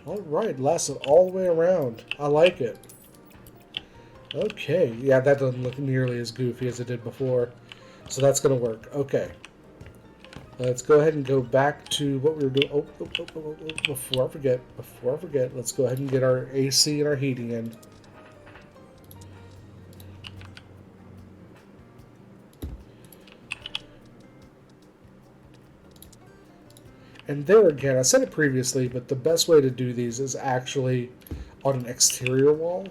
Alright, lasted all the way around. I like it. Okay, yeah, that doesn't look nearly as goofy as it did before. So that's going to work. Okay. Let's go ahead and go back to what we were doing. Before I forget, let's go ahead and get our AC and our heating in. And there again, I said it previously, but the best way to do these is actually on an exterior wall,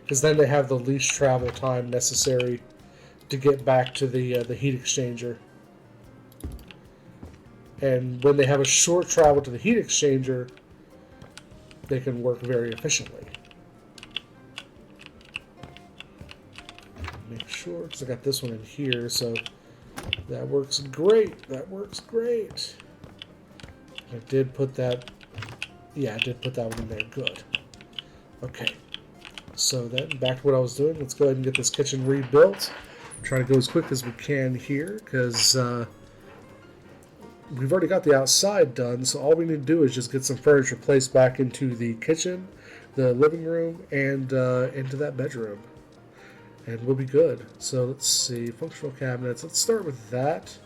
because then they have the least travel time necessary to get back to the heat exchanger. And when they have a short travel to the heat exchanger, they can work very efficiently. Make sure, because I got this one in here, so that works great. That works great. I did put that Yeah, I did put that one in there. Good. Okay. So then, back to what I was doing. Let's go ahead and get this kitchen rebuilt. Try to go as quick as we can here, because we've already got the outside done, so all we need to do is just get some furniture placed back into the kitchen, the living room, and into that bedroom. And we'll be good. So let's see, functional cabinets. Let's start with that.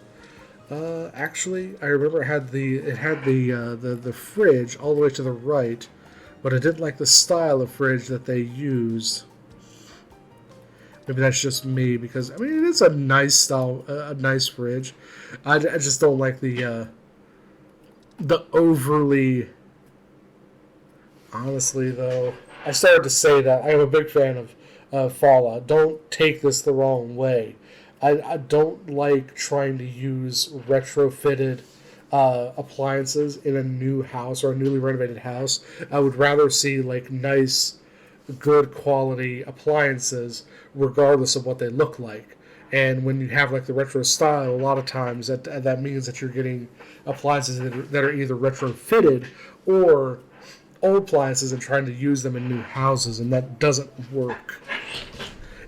Actually, I remember it had the fridge all the way to the right, but I didn't like the style of fridge that they used. Maybe that's just me, because I mean it is a nice style, a nice fridge. I just don't like the overly. Honestly, though, I started to say that I am a big fan of Fallout. Don't take this the wrong way. I don't like trying to use retrofitted appliances in a new house or a newly renovated house. I would rather see like nice, good quality appliances, regardless of what they look like. And when you have like the retro style, a lot of times that means that you're getting appliances that are either retrofitted or old appliances and trying to use them in new houses, and that doesn't work.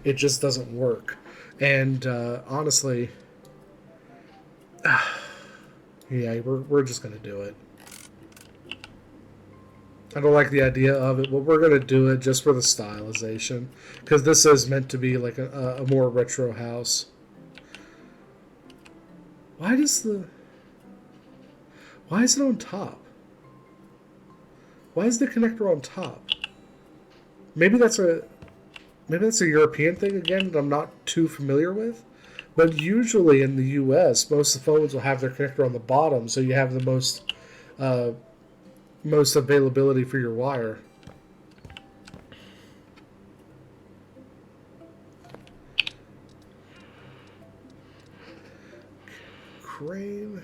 It just doesn't work. And honestly, yeah, we're just going to do it. I don't like the idea of it, but we're going to do it just for the stylization, because this is meant to be like a more retro house. Why is it on top? Why is the connector on top? Maybe that's a European thing again that I'm not too familiar with. But usually in the U.S., most of the phones will have their connector on the bottom, so you have the most availability for your wire. Crane.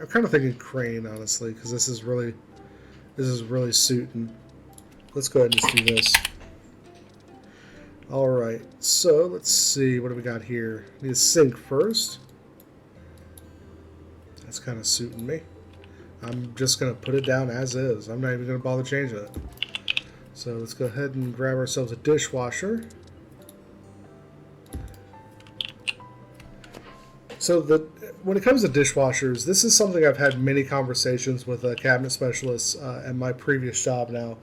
I'm kind of thinking crane, honestly, because this is really suiting. Let's go ahead and just do this. Alright, so let's see, what do we got here? Need a sink first. That's kind of suiting me. I'm just going to put it down as is. I'm not even going to bother changing it. So let's go ahead and grab ourselves a dishwasher. So when it comes to dishwashers, this is something I've had many conversations with cabinet specialists at my previous job now.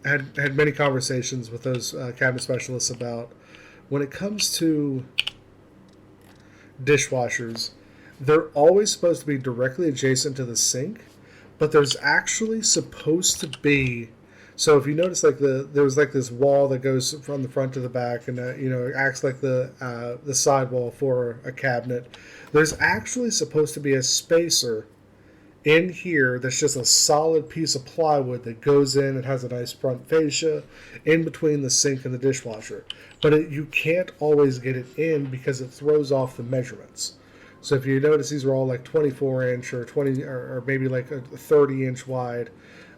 Had many conversations with those cabinet specialists about when it comes to dishwashers, they're always supposed to be directly adjacent to the sink, but there's actually supposed to be. So if you notice, like there was like this wall that goes from the front to the back, and it acts like the sidewall for a cabinet. There's actually supposed to be a spacer in here that's just a solid piece of plywood that goes in and has a nice front fascia in between the sink and the dishwasher. But you can't always get it in because it throws off the measurements. So if you notice, these are all like 24-inch or 20 or maybe like a 30-inch wide,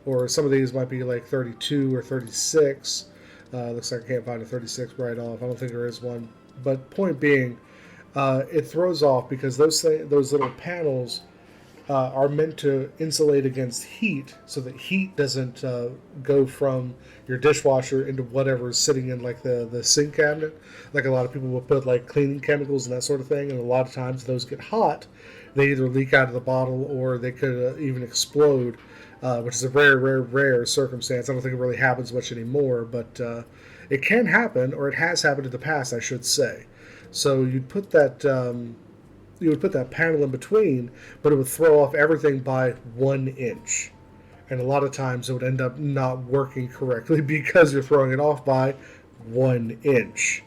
or some of these might be like 32 or 36. Looks like I can't find a 36 right off. I don't think there is one. But point being, it throws off because those little panels are meant to insulate against heat, so that heat doesn't go from your dishwasher into whatever is sitting in like the sink cabinet. Like a lot of people will put like cleaning chemicals and that sort of thing, and a lot of times those get hot. They either leak out of the bottle or they could even explode, which is a very rare circumstance. I don't think it really happens much anymore, but it can happen, or it has happened in the past, I should say. So you'd put that panel in between, but it would throw off everything by 1 inch. And a lot of times it would end up not working correctly because you're throwing it off by 1 inch.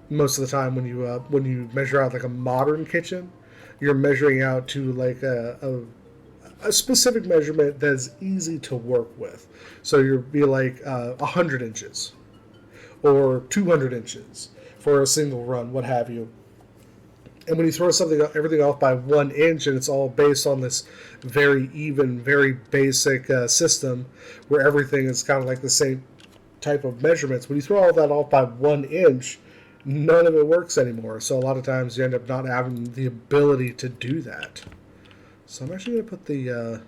Most of the time when you measure out like a modern kitchen, you're measuring out to like a specific measurement that's easy to work with. So you'd be like 100 inches or 200 inches for a single run, what have you. And when you throw everything off by 1 inch, and it's all based on this very even, very basic system where everything is kind of like the same type of measurements, when you throw all that off by 1 inch, none of it works anymore. So a lot of times you end up not having the ability to do that. So I'm actually going to put the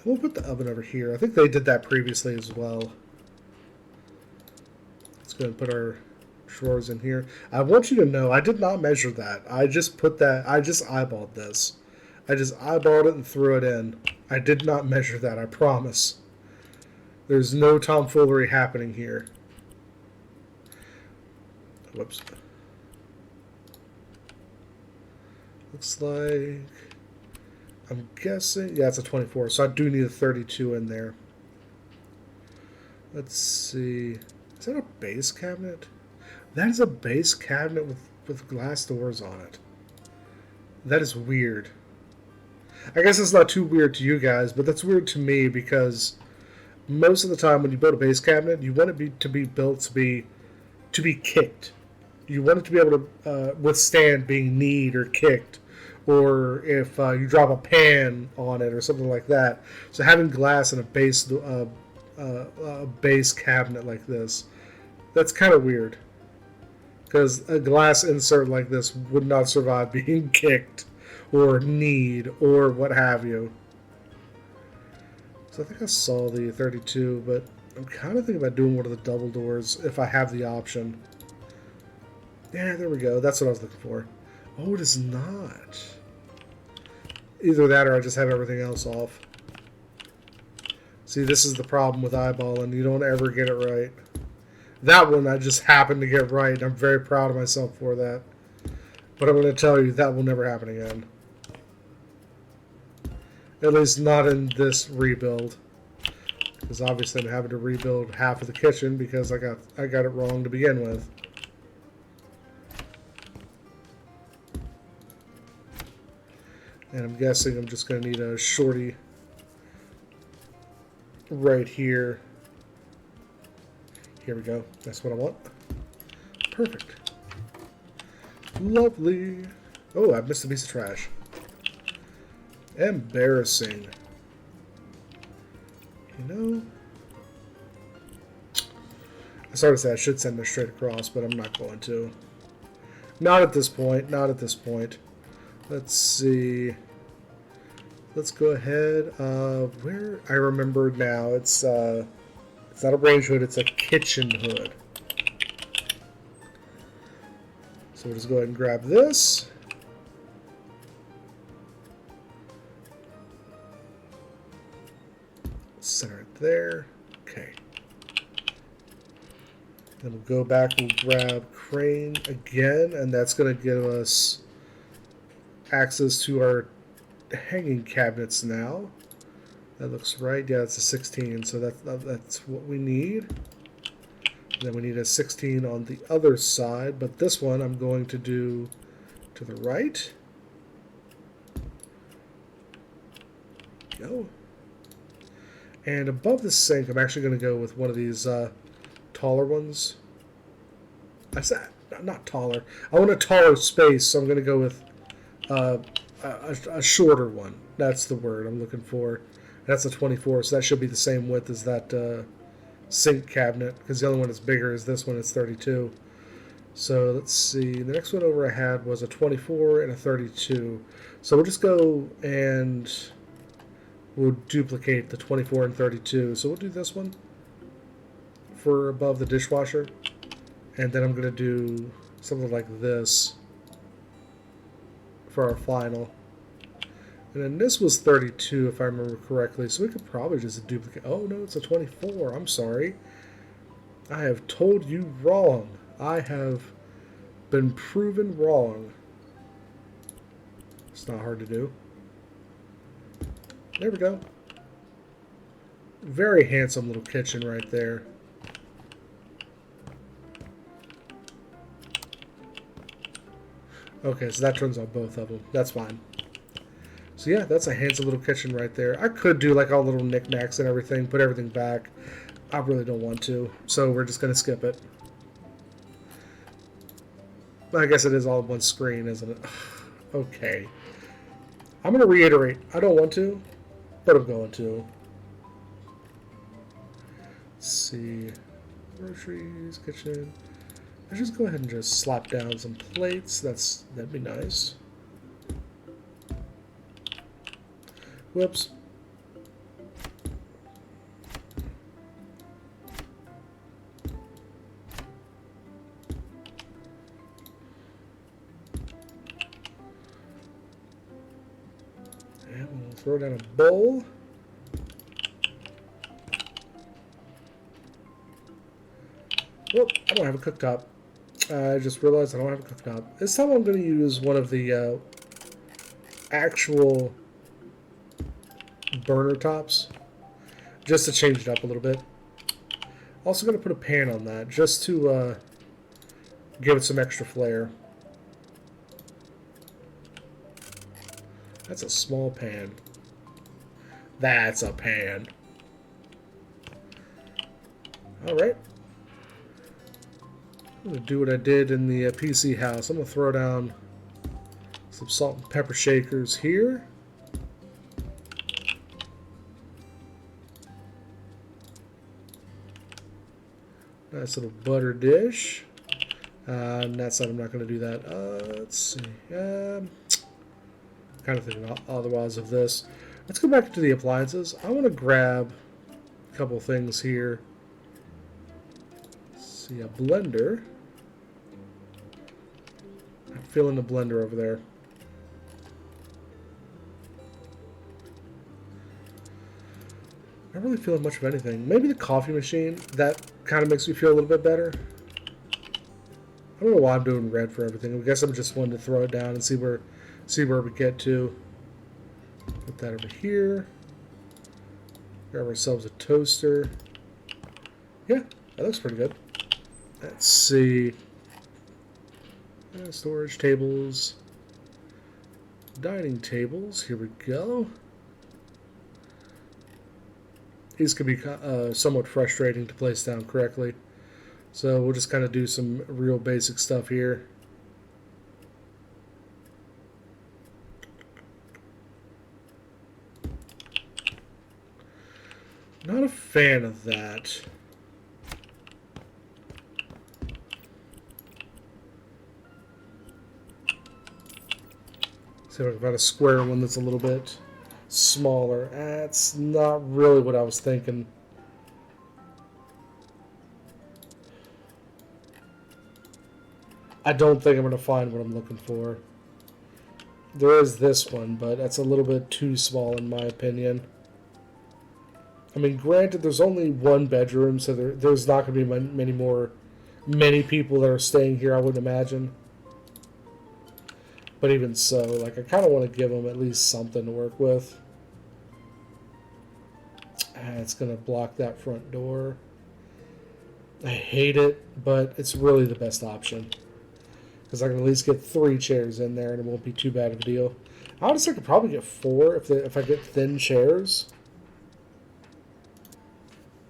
We'll put the oven over here. I think they did that previously as well. Let's go and put our drawers in here. I want you to know I did not measure that. I just put that, I just eyeballed this. I just eyeballed it and threw it in. I did not measure that, I promise. There's no tomfoolery happening here. Whoops. Looks like, I'm guessing, yeah, it's a 24, so I do need a 32 in there. Let's see. Is that a base cabinet? That is a base cabinet with glass doors on it. That is weird. I guess it's not too weird to you guys, but that's weird to me because most of the time when you build a base cabinet, you want it to be built to be kicked. You want it to be able to withstand being kneed or kicked, or if you drop a pan on it or something like that. So having glass in a base cabinet like this, that's kind of weird. Because a glass insert like this would not survive being kicked or kneed or what have you. So I think I saw the 32, but I'm kind of thinking about doing one of the double doors if I have the option. Yeah, there we go. That's what I was looking for. Oh, it is not. Either that or I just have everything else off. See, this is the problem with eyeballing. You don't ever get it right. That one I just happened to get right. I'm very proud of myself for that. But I'm going to tell you, that will never happen again. At least not in this rebuild. Because obviously I'm having to rebuild half of the kitchen because I got it wrong to begin with. And I'm guessing I'm just going to need a shorty right here. Here we go. That's what I want. Perfect. Lovely. Oh, I missed a piece of trash. Embarrassing. You know, I started to say I should send this straight across, but I'm not going to. Not at this point. Not at this point. Let's see. Let's go ahead. Where I remember now, it's not a range hood, it's a kitchen hood. So we'll just go ahead and grab this. Center it there. Okay. Then we'll go back, we'll grab crane again, and that's going to give us access to our hanging cabinets now. That looks right. Yeah, it's a 16, so that's what we need. And then we need a 16 on the other side, but this one I'm going to do to the right. Go. And above the sink, I'm actually going to go with one of these taller ones. I said not taller. I want a taller space, so I'm going to go with a shorter one. That's the word I'm looking for. That's a 24, so that should be the same width as that sink cabinet, because the other one is bigger as this one is 32. So let's see. The next one over I had was a 24 and a 32. So we'll just go and we'll duplicate the 24 and 32. So we'll do this one for above the dishwasher. And then I'm going to do something like this for our final. And then this was 32, if I remember correctly, so we could probably just duplicate. Oh, no, it's a 24. I'm sorry. I have told you wrong. I have been proven wrong. It's not hard to do. There we go. Very handsome little kitchen right there. Okay, so that turns on both of them. That's fine. So yeah, that's a handsome little kitchen right there. I could do like all little knickknacks and everything, put everything back. I really don't want to, so we're just going to skip it. I guess it is all one screen, isn't it? Okay. I'm going to reiterate. I don't want to, but I'm going to. Let's see. Groceries, kitchen. Let's just go ahead and just slap down some plates. That'd be nice. Whoops. And we'll throw down a bowl. Well, I don't have a cooktop. I just realized I don't have a cooktop. This time I'm going to use one of the actual burner tops just to change it up a little bit. Also going to put a pan on that just to give it some extra flair. That's a small pan. That's a pan. Alright. I'm going to do what I did in the PC house. I'm going to throw down some salt and pepper shakers here. Nice little butter dish. On that side, I'm not going to do that. Let's see. Kind of thinking otherwise of this. Let's go back to the appliances. I want to grab a couple things here. Let's see, a blender. I'm feeling the blender over there. Not really feeling much of anything. Maybe the coffee machine. That kind of makes me feel a little bit better. I don't know why I'm doing red for everything. I guess I'm just wanting to throw it down and see where we get to. Put that over here. Grab ourselves a toaster. Yeah, that looks pretty good. Let's see. Storage tables. Dining tables. Here we go. These could be somewhat frustrating to place down correctly. So we'll just kind of do some real basic stuff here. Not a fan of that. See if I can find a square one that's a little bit smaller. That's not really what I was thinking. I don't think I'm going to find what I'm looking for. There is this one, but that's a little bit too small in my opinion. I mean, granted, there's only one bedroom, so there's not going to be many people that are staying here, I would imagine. But even so, like, I kind of want to give them at least something to work with. It's going to block that front door. I hate it, but it's really the best option. Because I can at least get 3 chairs in there, and it won't be too bad of a deal. Honestly, I could probably get 4 if I get thin chairs.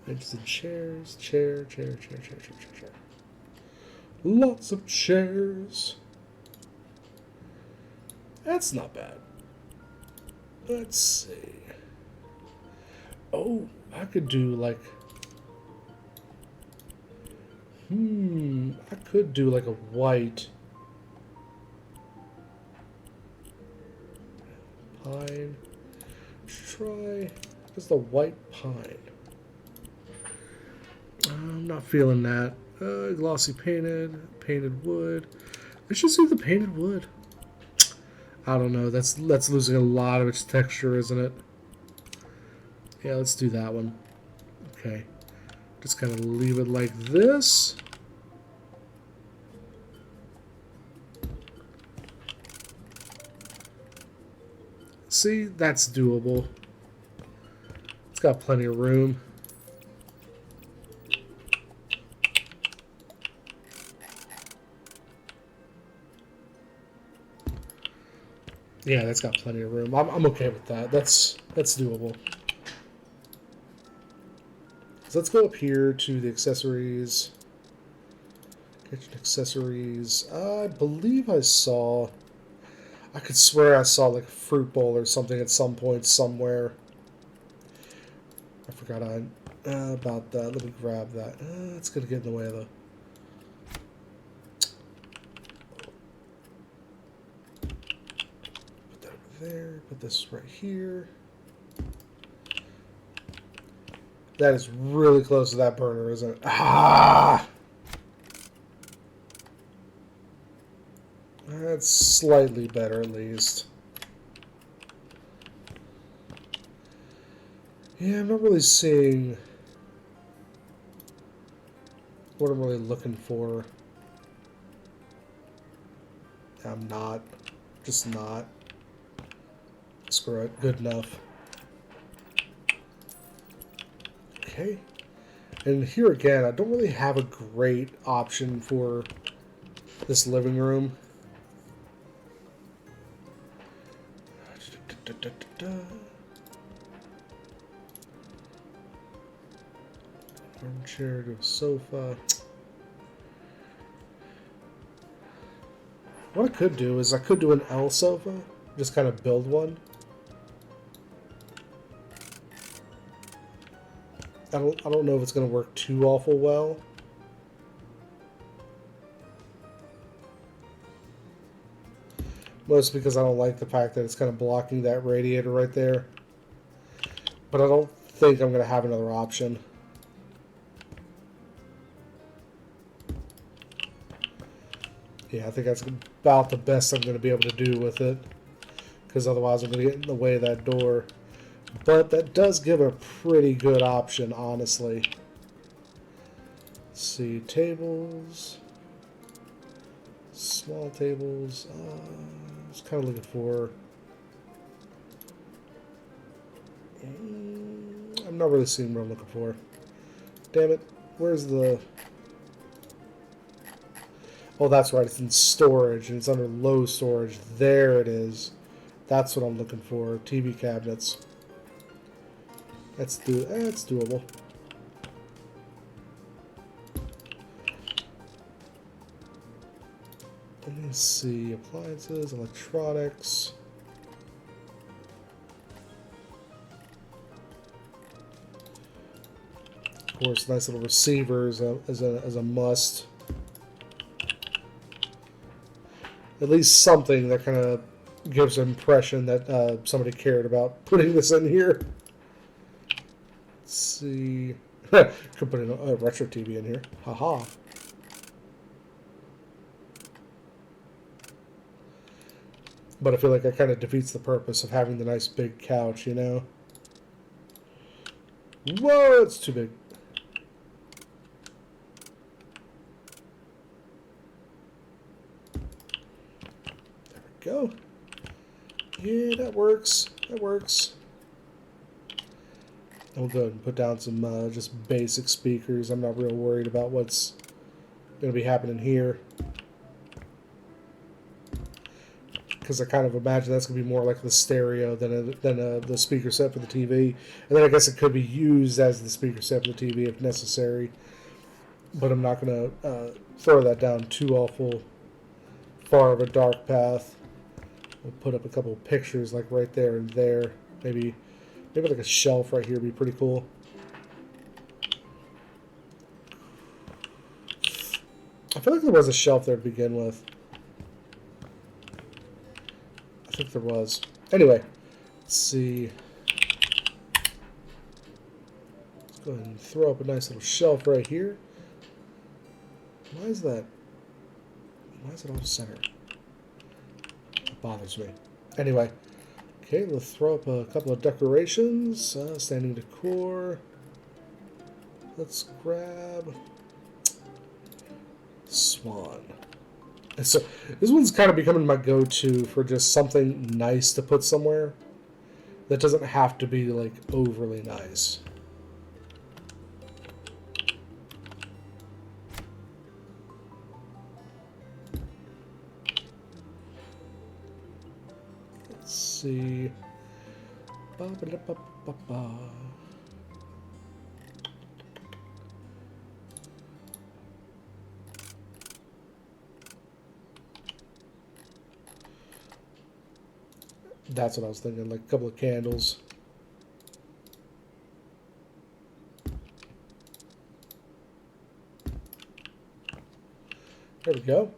Interesting chairs, chair. Lots of chairs. That's not bad. Let's see. Oh, I could do like... I could do like a white... pine. Let's try just the white pine. I'm not feeling that. Glossy painted wood. Let's just do the painted wood. I don't know. That's losing a lot of its texture, isn't it? Yeah, let's do that one. Okay. Just kind of leave it like this. See, that's doable. It's got plenty of room. Yeah, that's got plenty of room. I'm okay with that. That's doable. So let's go up here to the accessories. Kitchen accessories. I believe I could swear I saw like a fruit bowl or something at some point somewhere. I forgot about that. Let me grab that. It's going to get in the way of the... Put that over there. Put this right here. That is really close to that burner, isn't it? Ah! That's slightly better, at least. Yeah, I'm not really seeing what I'm really looking for. I'm not. Just not. Screw it. Good enough. Okay. And here again, I don't really have a great option for this living room. Armchair to a sofa. What I could do is I could do an L sofa. Just kind of build one. I don't know if it's going to work too awful well. Mostly because I don't like the fact that it's kind of blocking that radiator right there. But I don't think I'm going to have another option. Yeah, I think that's about the best I'm going to be able to do with it. Because otherwise I'm going to get in the way of that door. But that does give a pretty good option, honestly. Let's see, tables. Small tables. I was kind of looking for... I'm not really seeing what I'm looking for. Damn it. Where's the... Oh, that's right. It's in storage, and it's under low storage. There it is. That's what I'm looking for. TV cabinets. That's doable. Let me see. Appliances, electronics. Of course, nice little receivers as a must. At least something that kind of gives an impression that somebody cared about putting this in here. Let's see. Could put a retro TV in here. Haha. But I feel like that kind of defeats the purpose of having the nice big couch, you know? Whoa, it's too big. There we go. Yeah, that works. That works. I'll go ahead and put down some just basic speakers. I'm not real worried about what's going to be happening here. Because I kind of imagine that's going to be more like the stereo than the speaker set for the TV. And then I guess it could be used as the speaker set for the TV if necessary. But I'm not going to throw that down too awful far of a dark path. We'll put up a couple of pictures like right there and there. Maybe like a shelf right here would be pretty cool. I feel like there was a shelf there to begin with. I think there was. Anyway, let's see. Let's go ahead and throw up a nice little shelf right here. Why is that? Why is it off center? It bothers me. Anyway, okay, let's throw up a couple of decorations. Standing decor. Let's grab Swan. And so this one's kind of becoming my go-to for just something nice to put somewhere that doesn't have to be like overly nice. Let's see. Ba-ba-da-ba-ba-ba. That's what I was thinking, like a couple of candles. There we go.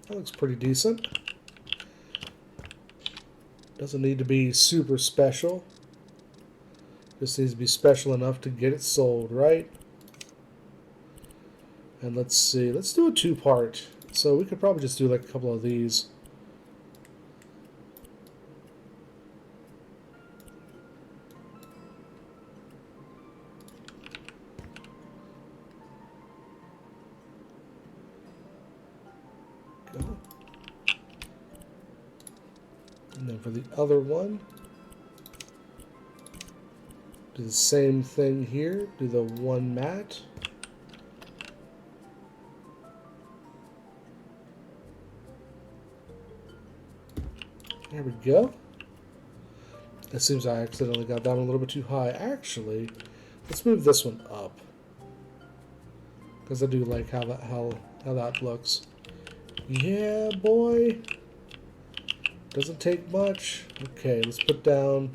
That looks pretty decent. Doesn't need to be super special. Just needs to be special enough to get it sold, right? And let's see. Let's do a two-part. So we could probably just do like a couple of these. And for the other one, do the same thing here. Do the one mat. There we go. It seems I accidentally got that one a little bit too high. Actually, let's move this one up, because I do like how that looks. Yeah, boy. Doesn't take much. Okay, let's put down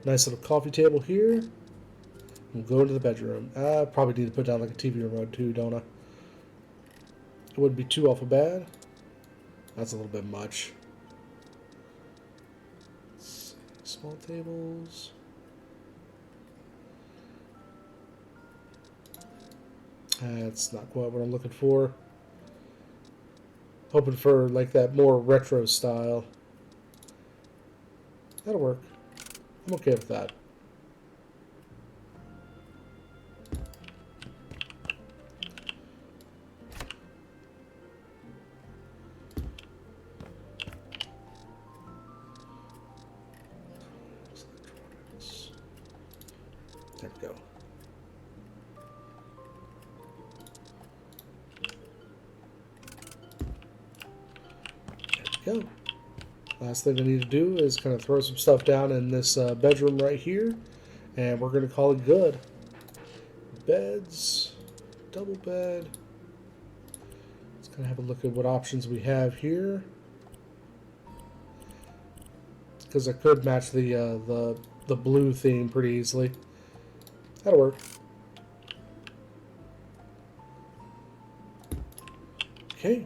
a nice little coffee table here. We'll go into the bedroom. I probably need to put down like a TV remote too, don't I? It wouldn't be too awful bad. That's a little bit much. Small tables. That's not quite what I'm looking for. Hoping for like that more retro style. That'll work. I'm okay with that. There we go. There we go. Last thing I need to do is kind of throw some stuff down in this bedroom right here, and we're going to call it good. Beds, double bed. Let's kind of have a look at what options we have here, because I could match the blue theme pretty easily. That'll work. Okay.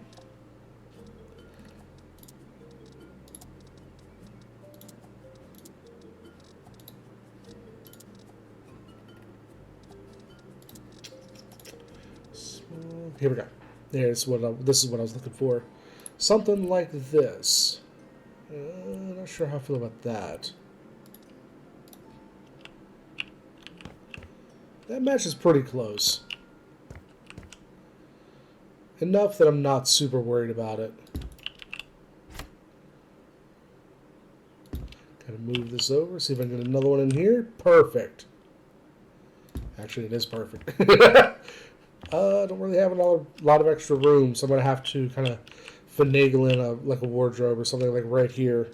Here we go. This is what I was looking for. Something like this. Not sure how I feel about that. That matches pretty close. Enough that I'm not super worried about it. Kind of move this over, see if I can get another one in here. Perfect. Actually, it is perfect. I don't really have a lot of extra room, so I'm going to have to kind of finagle in like a wardrobe or something like right here.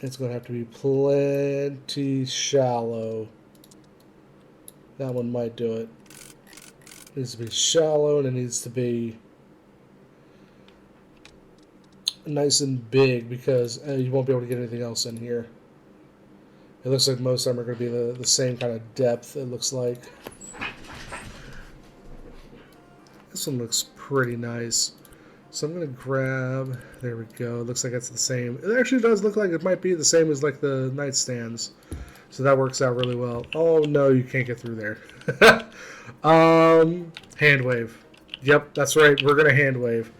It's going to have to be plenty shallow. That one might do it. It needs to be shallow, and it needs to be nice and big, because you won't be able to get anything else in here. It looks like most of them are going to be the same kind of depth, it looks like. This one looks pretty nice. So I'm going to grab, there we go, it looks like it's the same. It actually does look like it might be the same as like the nightstands. So that works out really well. Oh no, you can't get through there. Hand wave. Yep, that's right, we're going to hand wave.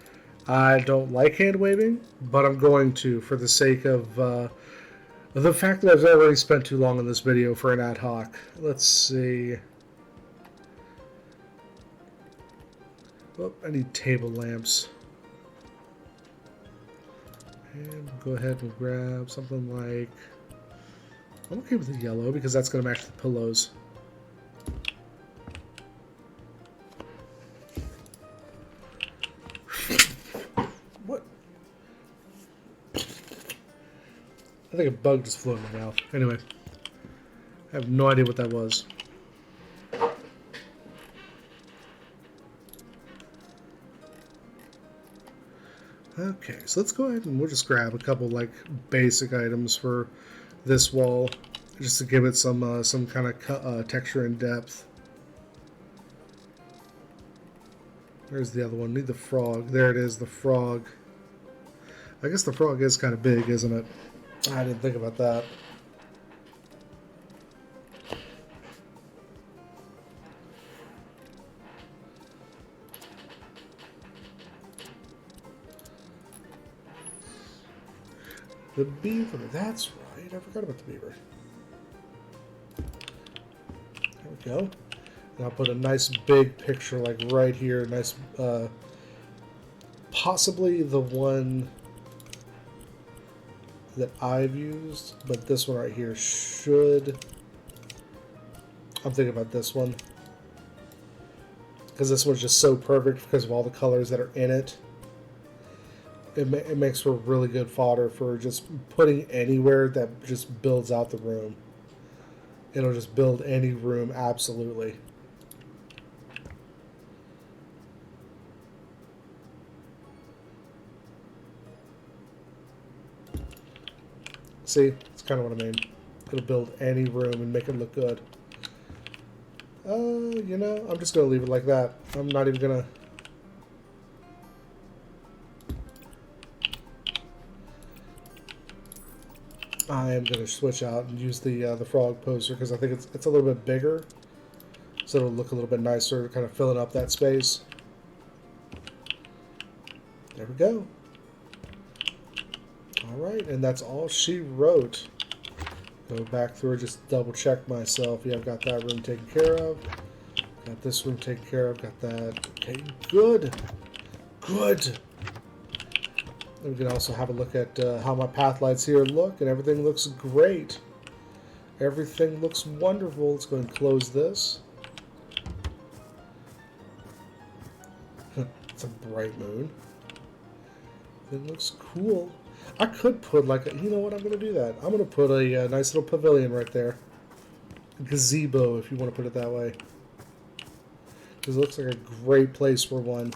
I don't like hand waving, but I'm going to, for the sake of the fact that I've already spent too long in this video for an ad hoc. Let's see. Oh, I need table lamps. And go ahead and grab something like... I'm okay with the yellow because that's going to match the pillows. What? I think a bug just flew in my mouth. Anyway, I have no idea what that was. Okay, so let's go ahead and we'll just grab a couple like basic items for this wall, just to give it some kind of texture and depth. There's the other one. Need the frog. There it is, the frog. I guess the frog is kind of big, isn't it? I didn't think about that. The beaver, that's right. I forgot about the beaver. There we go. And I'll put a nice big picture like right here. Nice possibly the one that I've used, but this one right here should... I'm thinking about this one. Because this one's just so perfect because of all the colors that are in it. It makes for really good fodder for just putting anywhere that just builds out the room. It'll just build any room, absolutely. See, it's kind of what I mean. It'll build any room and make it look good. You know, I'm just going to leave it like that. I'm not even going to... I am going to switch out and use the frog poster because I think it's a little bit bigger. So it'll look a little bit nicer, kind of filling up that space. There we go. Alright, and that's all she wrote. Go back through her, just double check myself. Yeah, I've got that room taken care of. Got this room taken care of. Got that. Okay, good. Good. And we can also have a look at how my path lights here look, and everything looks great. Everything looks wonderful. Let's go ahead and close this. It's a bright moon. It looks cool. I could put like a, you know what, I'm going to do that. I'm going to put a nice little pavilion right there. A gazebo, if you want to put it that way. Because it looks like a great place for one.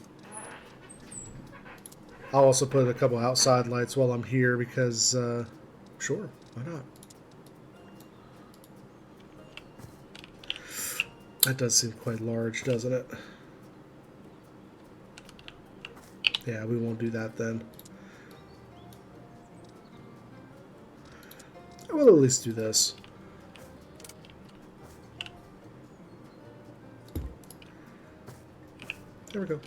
I'll also put a couple outside lights while I'm here because, sure, why not? That does seem quite large, doesn't it? Yeah, we won't do that then. I will at least do this. There we go.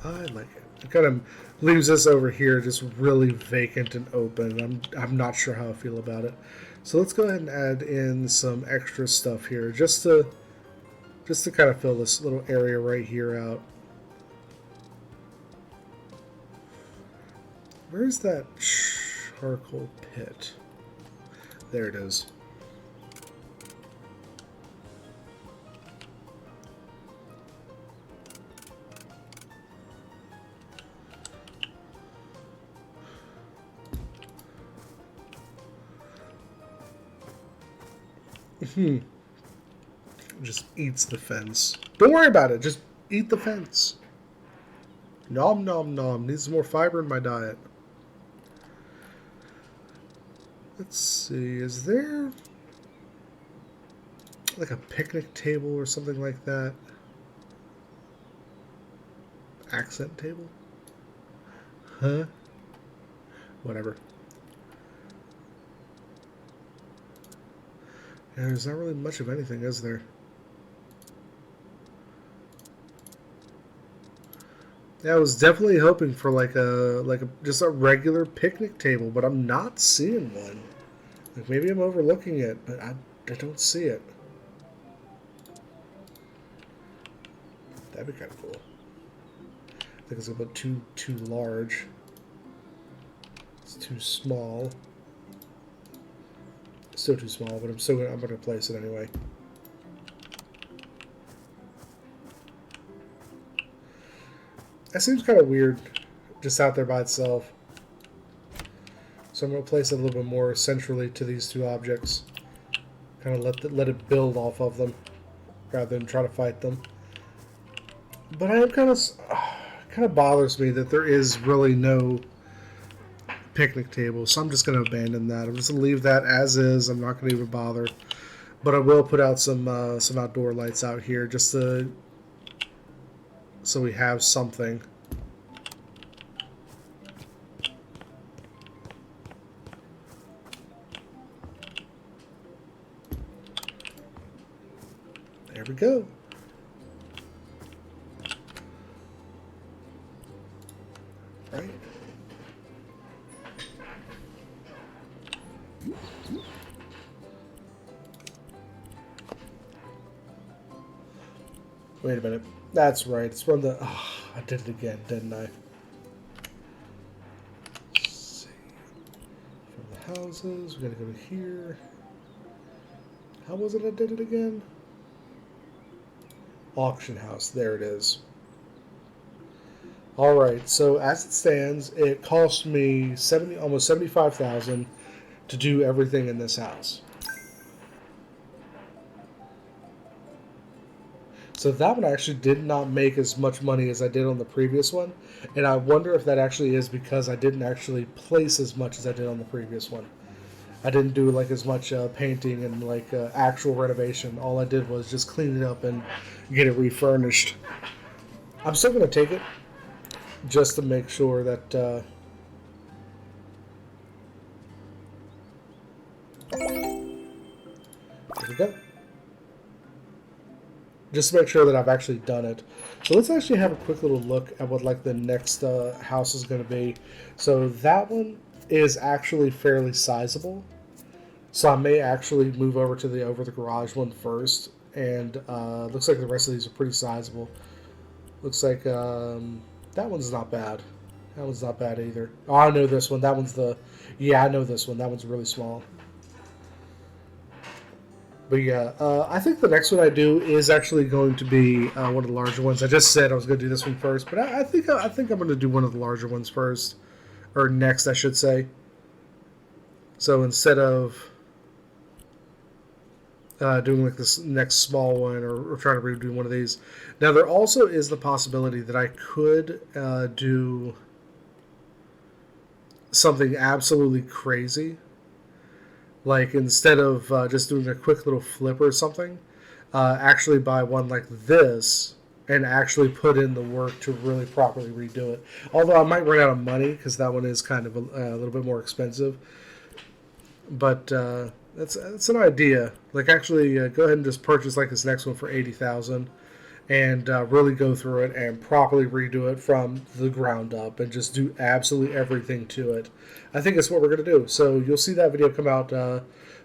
I like it. It kind of leaves us over here just really vacant and open. I'm not sure how I feel about it. So let's go ahead and add in some extra stuff here just to kind of fill this little area right here out. Where's that charcoal pit? There it is. Just eats the fence. Don't worry about it. Just eat the fence. Nom nom nom. Needs more fiber in my diet. Let's see. Is there like a picnic table or something like that? Accent table? Huh? Whatever. Yeah, there's not really much of anything, is there? Yeah, I was definitely hoping for like a just a regular picnic table, but I'm not seeing one. Like maybe I'm overlooking it, but I don't see it. That'd be kind of cool. I think it's a bit too large. It's too small. Still too small, but I'm gonna place it anyway. That seems kind of weird, just out there by itself. So I'm gonna place it a little bit more centrally to these two objects. Kind of let it build off of them, rather than try to fight them. But I am kind of bothers me that there is really no picnic table, so I'm just going to abandon that. I'm just going to leave that as is. I'm not going to even bother, but I will put out some outdoor lights out here just so we have something. There we go. Right. Wait a minute. That's right. It's from the... Oh, I did it again, didn't I? Let's see. From the houses, we gotta go to here. How was it I did it again? Auction house, there it is. Alright, so as it stands, it cost me almost 75,000 to do everything in this house. So that one actually did not make as much money as I did on the previous one. And I wonder if that actually is because I didn't actually place as much as I did on the previous one. I didn't do like as much painting and like actual renovation. All I did was just clean it up and get it refurnished. I'm still going to take it just to make sure that there we go. Just to make sure that I've actually done it. So let's actually have a quick little look at what like the next house is going to be. So that one is actually fairly sizable. So I may actually move over to the over the garage one first. And looks like the rest of these are pretty sizable. Looks like that one's not bad. That one's not bad either. Oh, I know this one. That one's the... Yeah, I know this one. That one's really small. But yeah, I think the next one I do is actually going to be one of the larger ones. I just said I was going to do this one first, but I think I'm going to do one of the larger ones first, or next, I should say. So instead of doing like this next small one or trying to redo one of these, now there also is the possibility that I could do something absolutely crazy. Like, instead of just doing a quick little flip or something, actually buy one like this and actually put in the work to really properly redo it. Although I might run out of money because that one is kind of a little bit more expensive. But that's an idea. Like, actually go ahead and just purchase like this next one for 80,000 and really go through it and properly redo it from the ground up and just do absolutely everything to it. I think that's what we're going to do. So you'll see that video come out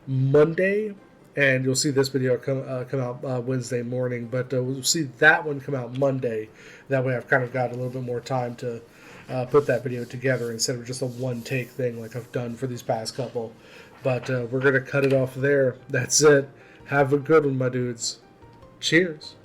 Monday, and you'll see this video come out Wednesday morning, but we'll see that one come out Monday. That way I've kind of got a little bit more time to put that video together instead of just a one-take thing like I've done for these past couple. But we're going to cut it off there. That's it. Have a good one, my dudes. Cheers.